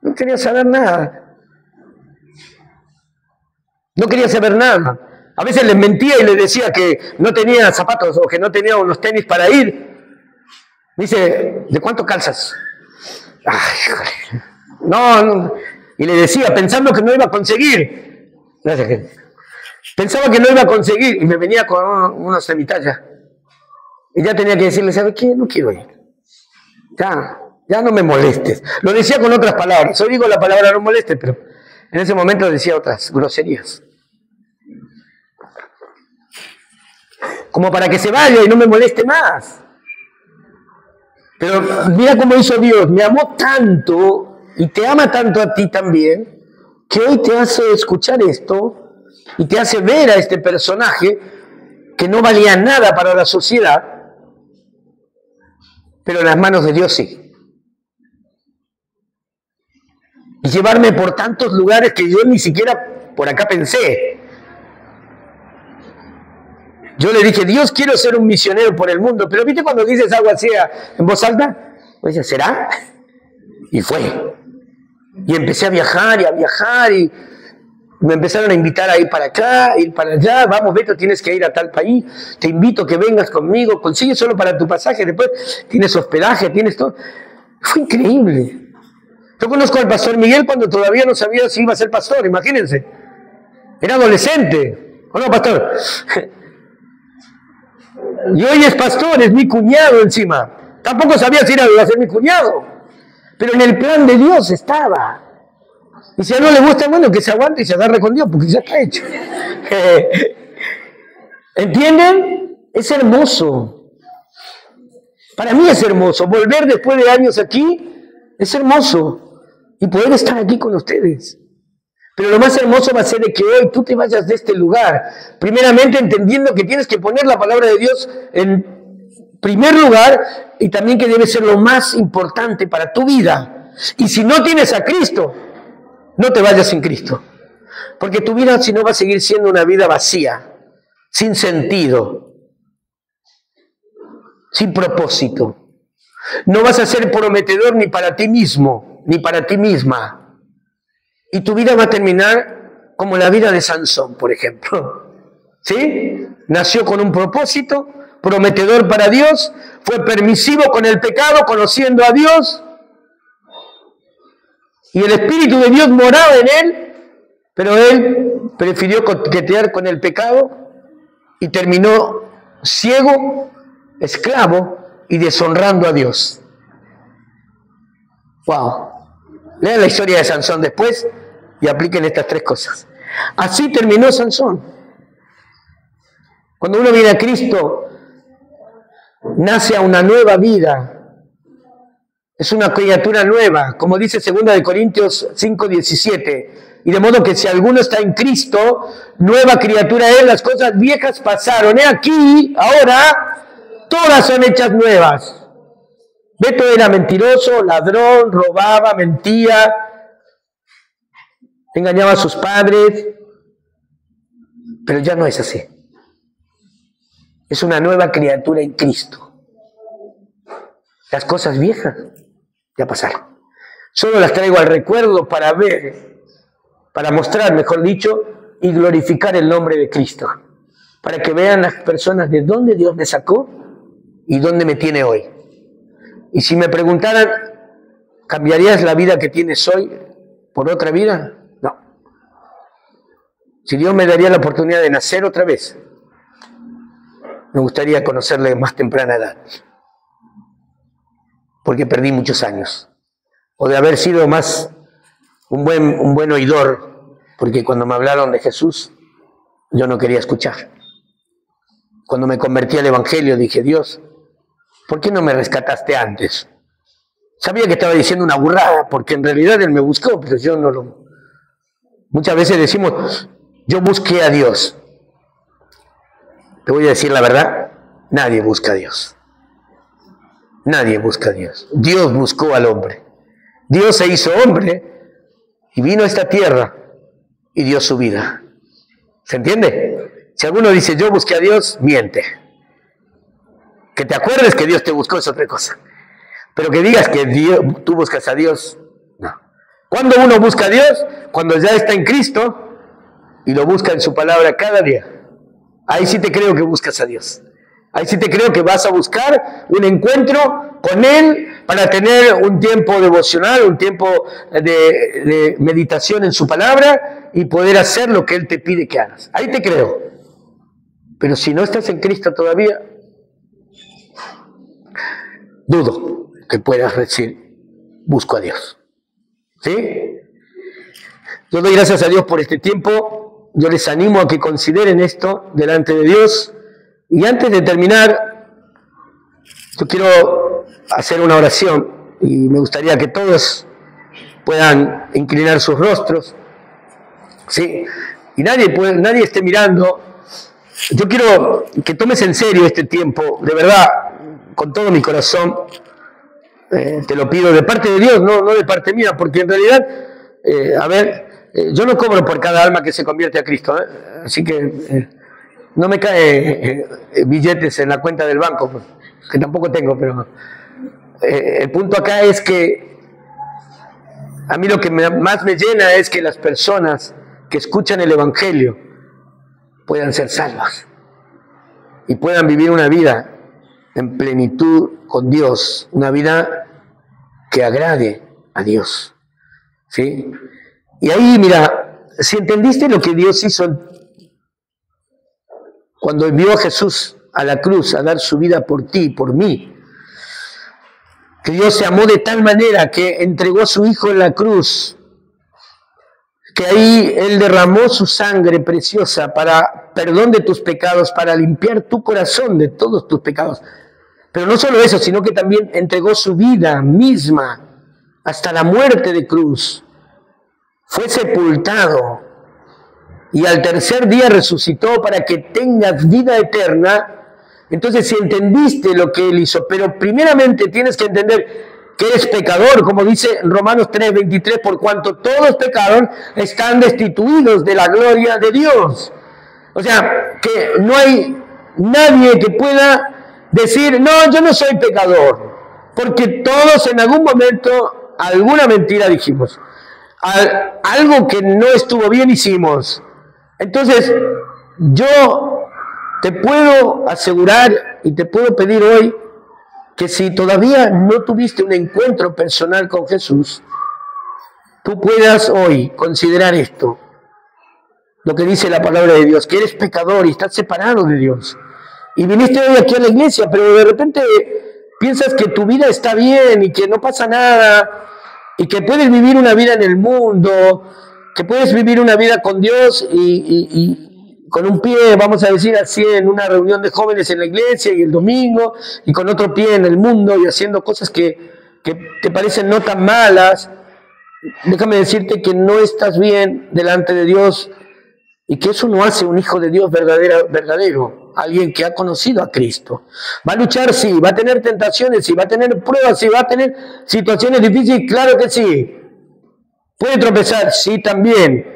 No quería saber nada. No quería saber nada. A veces les mentía y les decía que no tenía zapatos o que no tenía unos tenis para ir. Me dice, ¿de cuánto calzas? Ay, joder. No. Y le decía, pensando que no iba a conseguir. Gracias, gente. Pensaba que no iba a conseguir y me venía con unos semitalla. Y ya tenía que decirle, ¿sabes qué? No quiero ir. Ya no me molestes. Lo decía con otras palabras. Hoy digo la palabra no molestes, pero en ese momento decía otras groserías. Como para que se vaya y no me moleste más. Pero mira cómo hizo Dios. Me amó tanto y te ama tanto a ti también, que hoy te hace escuchar esto y te hace ver a este personaje que no valía nada para la sociedad, pero en las manos de Dios sí. Y llevarme por tantos lugares que yo ni siquiera por acá pensé. Yo le dije, Dios, quiero ser un misionero por el mundo, pero ¿viste cuando dices algo así en voz alta? Pues dice, ¿será? Y fue. Y empecé a viajar y Me empezaron a invitar a ir para acá, ir para allá. Vamos, Beto, tienes que ir a tal país. Te invito a que vengas conmigo. Consigues solo para tu pasaje. Después tienes hospedaje, tienes todo. Fue increíble. Yo conozco al pastor Miguel cuando todavía no sabía si iba a ser pastor, imagínense. Era adolescente. ¿O no, pastor? Y hoy es pastor, es mi cuñado encima. Tampoco sabía si iba a ser mi cuñado. Pero en el plan de Dios estaba. Y si a no le gusta, bueno, que se aguante y se agarre con Dios, porque ya está hecho. ¿Entienden? Es hermoso. Para mí es hermoso. Volver después de años aquí es hermoso. Y poder estar aquí con ustedes. Pero lo más hermoso va a ser de que hoy tú te vayas de este lugar. Primeramente entendiendo que tienes que poner la palabra de Dios en primer lugar y también que debe ser lo más importante para tu vida. Y si no tienes a Cristo, no te vayas sin Cristo. Porque tu vida si no va a seguir siendo una vida vacía, sin sentido, sin propósito. No vas a ser prometedor ni para ti mismo, ni para ti misma. Y tu vida va a terminar como la vida de Sansón, por ejemplo. ¿Sí? Nació con un propósito, prometedor para Dios, fue permisivo con el pecado, conociendo a Dios, y el Espíritu de Dios moraba en él, pero él prefirió coquetear con el pecado y terminó ciego, esclavo y deshonrando a Dios. ¡Wow! Lean la historia de Sansón después y apliquen estas tres cosas. Así terminó Sansón. Cuando uno viene a Cristo, nace a una nueva vida. Es una criatura nueva, como dice 2 Corintios 5:17. Y de modo que si alguno está en Cristo, nueva criatura es, las cosas viejas pasaron. He aquí, ahora, todas son hechas nuevas. Beto era mentiroso, ladrón, robaba, mentía, engañaba a sus padres, pero ya no es así. Es una nueva criatura en Cristo. Las cosas viejas ya pasaron. Solo las traigo al recuerdo para ver, para mostrar, mejor dicho, y glorificar el nombre de Cristo. Para que vean las personas de dónde Dios me sacó y dónde me tiene hoy. Y si me preguntaran, ¿cambiarías la vida que tienes hoy por otra vida? No. Si Dios me daría la oportunidad de nacer otra vez, me gustaría conocerle de más temprana edad. Porque perdí muchos años. O de haber sido más un buen oidor, porque cuando me hablaron de Jesús, yo no quería escuchar. Cuando me convertí al Evangelio, dije, Dios, ¿por qué no me rescataste antes? Sabía que estaba diciendo una burrada, porque en realidad Él me buscó, pero yo no lo... Muchas veces decimos, yo busqué a Dios. Te voy a decir la verdad, nadie busca a Dios. Nadie busca a Dios. Dios buscó al hombre. Dios se hizo hombre y vino a esta tierra y dio su vida. ¿Se entiende? Si alguno dice, yo busqué a Dios, miente. Que te acuerdes que Dios te buscó es otra cosa. Pero que digas que tú buscas a Dios, no. ¿Cuándo uno busca a Dios? Cuando ya está en Cristo y lo busca en su palabra cada día. Ahí sí te creo que buscas a Dios. Ahí sí te creo que vas a buscar un encuentro con Él para tener un tiempo devocional, un tiempo de meditación en su palabra y poder hacer lo que Él te pide que hagas. Ahí te creo. Pero si no estás en Cristo todavía, dudo que puedas decir, busco a Dios. ¿Sí? Yo doy gracias a Dios por este tiempo. Yo les animo a que consideren esto delante de Dios. Y antes de terminar, yo quiero hacer una oración y me gustaría que todos puedan inclinar sus rostros. ¿Sí? Y nadie esté mirando. Yo quiero que tomes en serio este tiempo, de verdad, con todo mi corazón. Te lo pido de parte de Dios, no de parte mía, porque en realidad, yo no cobro por cada alma que se convierte a Cristo, así que no me cae billetes en la cuenta del banco, que tampoco tengo, pero el punto acá es que a mí lo que más me llena es que las personas que escuchan el Evangelio puedan ser salvos y puedan vivir una vida en plenitud con Dios, una vida que agrade a Dios. ¿Sí? Y ahí, mira, si entendiste lo que Dios hizo cuando envió a Jesús a la cruz a dar su vida por ti y por mí, que Dios se amó de tal manera que entregó a su Hijo en la cruz, que ahí Él derramó su sangre preciosa para perdón de tus pecados, para limpiar tu corazón de todos tus pecados. Pero no solo eso, sino que también entregó su vida misma hasta la muerte de cruz. Fue sepultado y al tercer día resucitó para que tengas vida eterna. Entonces, si entendiste lo que Él hizo, pero primeramente tienes que entender que eres pecador, como dice Romanos 3:23, por cuanto todos pecaron, están destituidos de la gloria de Dios. O sea, que no hay nadie que pueda decir, no, yo no soy pecador, porque todos en algún momento alguna mentira dijimos, algo que no estuvo bien hicimos. Entonces, yo te puedo asegurar y te puedo pedir hoy que si todavía no tuviste un encuentro personal con Jesús, tú puedas hoy considerar esto, lo que dice la palabra de Dios, que eres pecador y estás separado de Dios. Y viniste hoy aquí a la iglesia, pero de repente piensas que tu vida está bien y que no pasa nada, y que puedes vivir una vida en el mundo, que puedes vivir una vida con Dios y con un pie, vamos a decir así, en una reunión de jóvenes en la iglesia y el domingo, y con otro pie en el mundo y haciendo cosas que te parecen no tan malas. Déjame decirte que no estás bien delante de Dios y que eso no hace un hijo de Dios verdadero, alguien que ha conocido a Cristo. Va a luchar, sí, va a tener tentaciones, sí, va a tener pruebas, sí, va a tener situaciones difíciles, claro que sí. Puede tropezar, sí, también.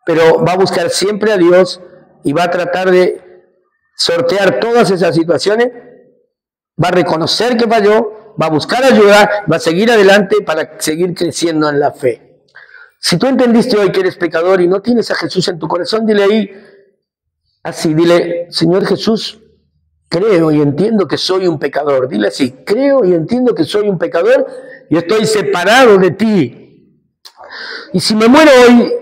Pero va a buscar siempre a Dios y va a tratar de sortear todas esas situaciones, va a reconocer que falló, va a buscar ayuda, va a seguir adelante para seguir creciendo en la fe. Si tú entendiste hoy que eres pecador y no tienes a Jesús en tu corazón, dile ahí, así, dile, Señor Jesús, creo y entiendo que soy un pecador. Dile así, creo y entiendo que soy un pecador y estoy separado de ti. Y si me muero hoy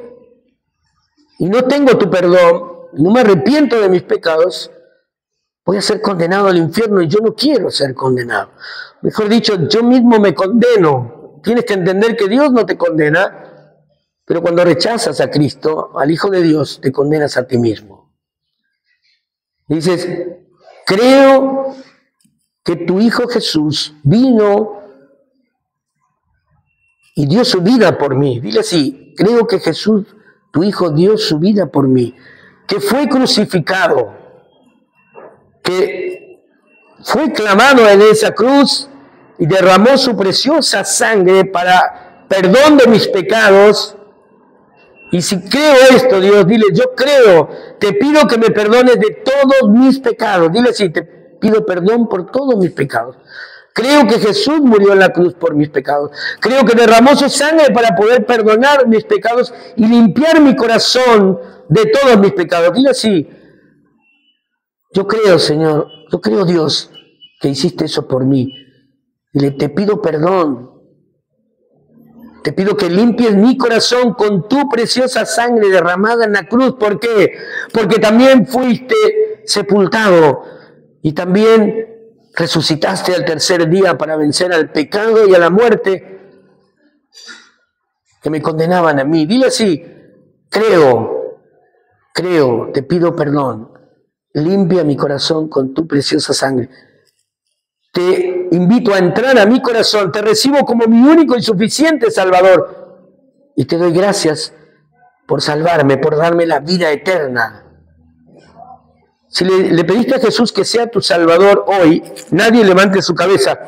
y no tengo tu perdón, no me arrepiento de mis pecados, voy a ser condenado al infierno y yo no quiero ser condenado. Mejor dicho, yo mismo me condeno. Tienes que entender que Dios no te condena, pero cuando rechazas a Cristo, al Hijo de Dios, te condenas a ti mismo. Dices, creo que tu Hijo Jesús vino y dio su vida por mí. Dile así, creo que Jesús, tu Hijo, dio su vida por mí, que fue crucificado, que fue clamado en esa cruz y derramó su preciosa sangre para perdón de mis pecados. Y si creo esto, Dios, dile, yo creo, te pido que me perdones de todos mis pecados. Dile así, te pido perdón por todos mis pecados. Creo que Jesús murió en la cruz por mis pecados. Creo que derramó su sangre para poder perdonar mis pecados y limpiar mi corazón de todos mis pecados. Dile así, yo creo, Señor, yo creo, Dios, que hiciste eso por mí. Dile, te pido perdón. Te pido que limpies mi corazón con tu preciosa sangre derramada en la cruz. ¿Por qué? Porque también fuiste sepultado y también resucitaste al tercer día para vencer al pecado y a la muerte que me condenaban a mí. Dile así, creo, te pido perdón. Limpia mi corazón con tu preciosa sangre. Te invito a entrar a mi corazón, te recibo como mi único y suficiente Salvador y te doy gracias por salvarme, por darme la vida eterna. Si le pediste a Jesús que sea tu Salvador hoy, nadie levante su cabeza.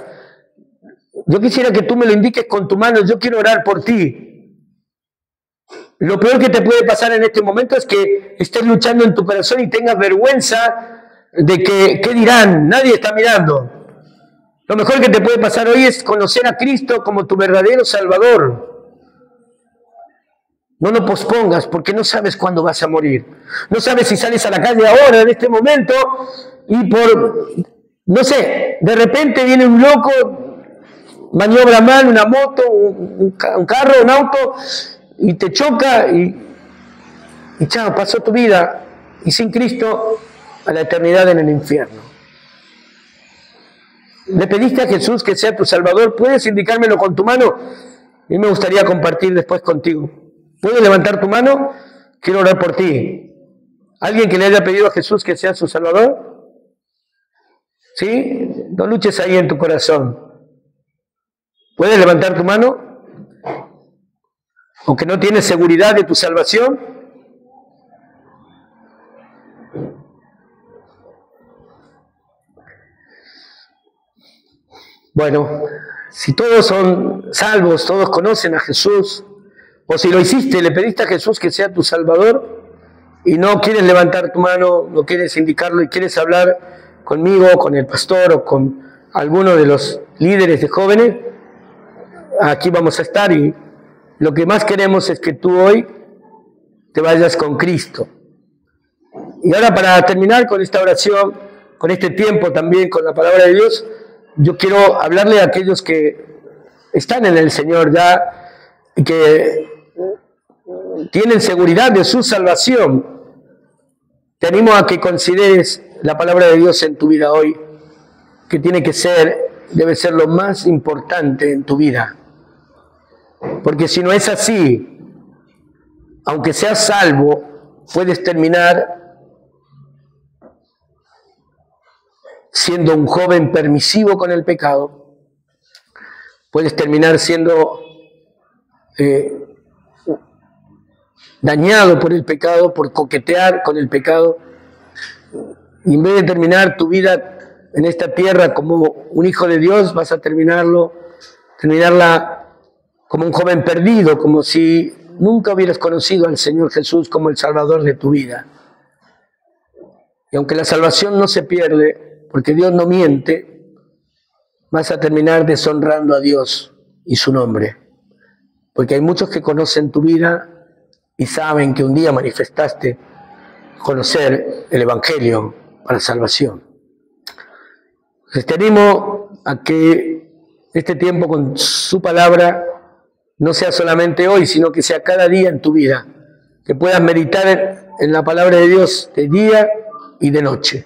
Yo quisiera que tú me lo indiques con tu mano, yo quiero orar por ti. Lo peor que te puede pasar en este momento es que estés luchando en tu corazón y tengas vergüenza de que, ¿qué dirán? Nadie está mirando. Lo mejor que te puede pasar hoy es conocer a Cristo como tu verdadero Salvador. No lo pospongas porque no sabes cuándo vas a morir. No sabes si sales a la calle ahora, en este momento, y no sé, de repente viene un loco, maniobra mal una moto, un carro, un auto, y te choca y chao, pasó tu vida. Y sin Cristo, a la eternidad en el infierno. Le pediste a Jesús que sea tu Salvador. ¿Puedes indicármelo con tu mano? A mí me gustaría compartir después contigo. ¿Puedes levantar tu mano? Quiero orar por ti. ¿Alguien que le haya pedido a Jesús que sea su Salvador? ¿Sí? No luches ahí en tu corazón. ¿Puedes levantar tu mano? Aunque no tienes seguridad de tu salvación. Bueno, si todos son salvos, todos conocen a Jesús, o si lo hiciste, le pediste a Jesús que sea tu Salvador y no quieres levantar tu mano, no quieres indicarlo y quieres hablar conmigo, con el pastor o con alguno de los líderes de jóvenes, aquí vamos a estar y lo que más queremos es que tú hoy te vayas con Cristo. Y ahora para terminar con esta oración, con este tiempo también, con la palabra de Dios, yo quiero hablarle a aquellos que están en el Señor ya y que tienen seguridad de su salvación. Te animo a que consideres la palabra de Dios en tu vida hoy, que debe ser lo más importante en tu vida. Porque si no es así, aunque seas salvo, puedes terminar siendo un joven permisivo con el pecado, puedes terminar siendo dañado por el pecado, por coquetear con el pecado, y en vez de terminar tu vida en esta tierra como un hijo de Dios, vas a terminarla como un joven perdido, como si nunca hubieras conocido al Señor Jesús como el Salvador de tu vida. Y aunque la salvación no se pierde, porque Dios no miente, vas a terminar deshonrando a Dios y su nombre. Porque hay muchos que conocen tu vida y saben que un día manifestaste conocer el Evangelio para salvación. Entonces te animo a que este tiempo con su palabra no sea solamente hoy, sino que sea cada día en tu vida. Que puedas meditar en la palabra de Dios de día y de noche.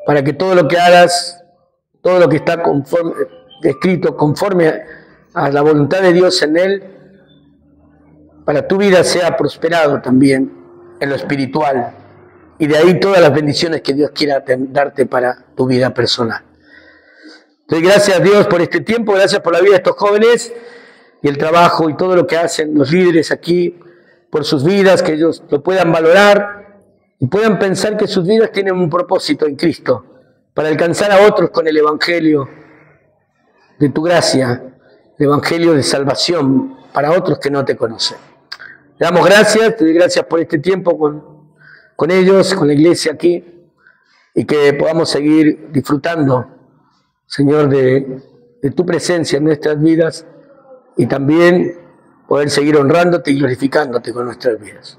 Para que todo lo que hagas, todo lo que está escrito conforme a la voluntad de Dios en él, para tu vida sea prosperado también en lo espiritual. Y de ahí todas las bendiciones que Dios quiera darte para tu vida personal. Entonces, gracias a Dios por este tiempo, gracias por la vida de estos jóvenes y el trabajo y todo lo que hacen los líderes aquí, por sus vidas, que ellos lo puedan valorar y puedan pensar que sus vidas tienen un propósito en Cristo, para alcanzar a otros con el Evangelio de tu gracia, el Evangelio de salvación para otros que no te conocen. Le damos gracias, te doy gracias por este tiempo con ellos, con la iglesia aquí, y que podamos seguir disfrutando, Señor, de tu presencia en nuestras vidas y también poder seguir honrándote y glorificándote con nuestras vidas.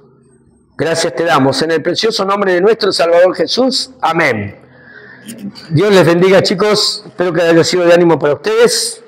Gracias te damos en el precioso nombre de nuestro Salvador Jesús. Amén. Dios les bendiga, chicos. Espero que haya sido de ánimo para ustedes.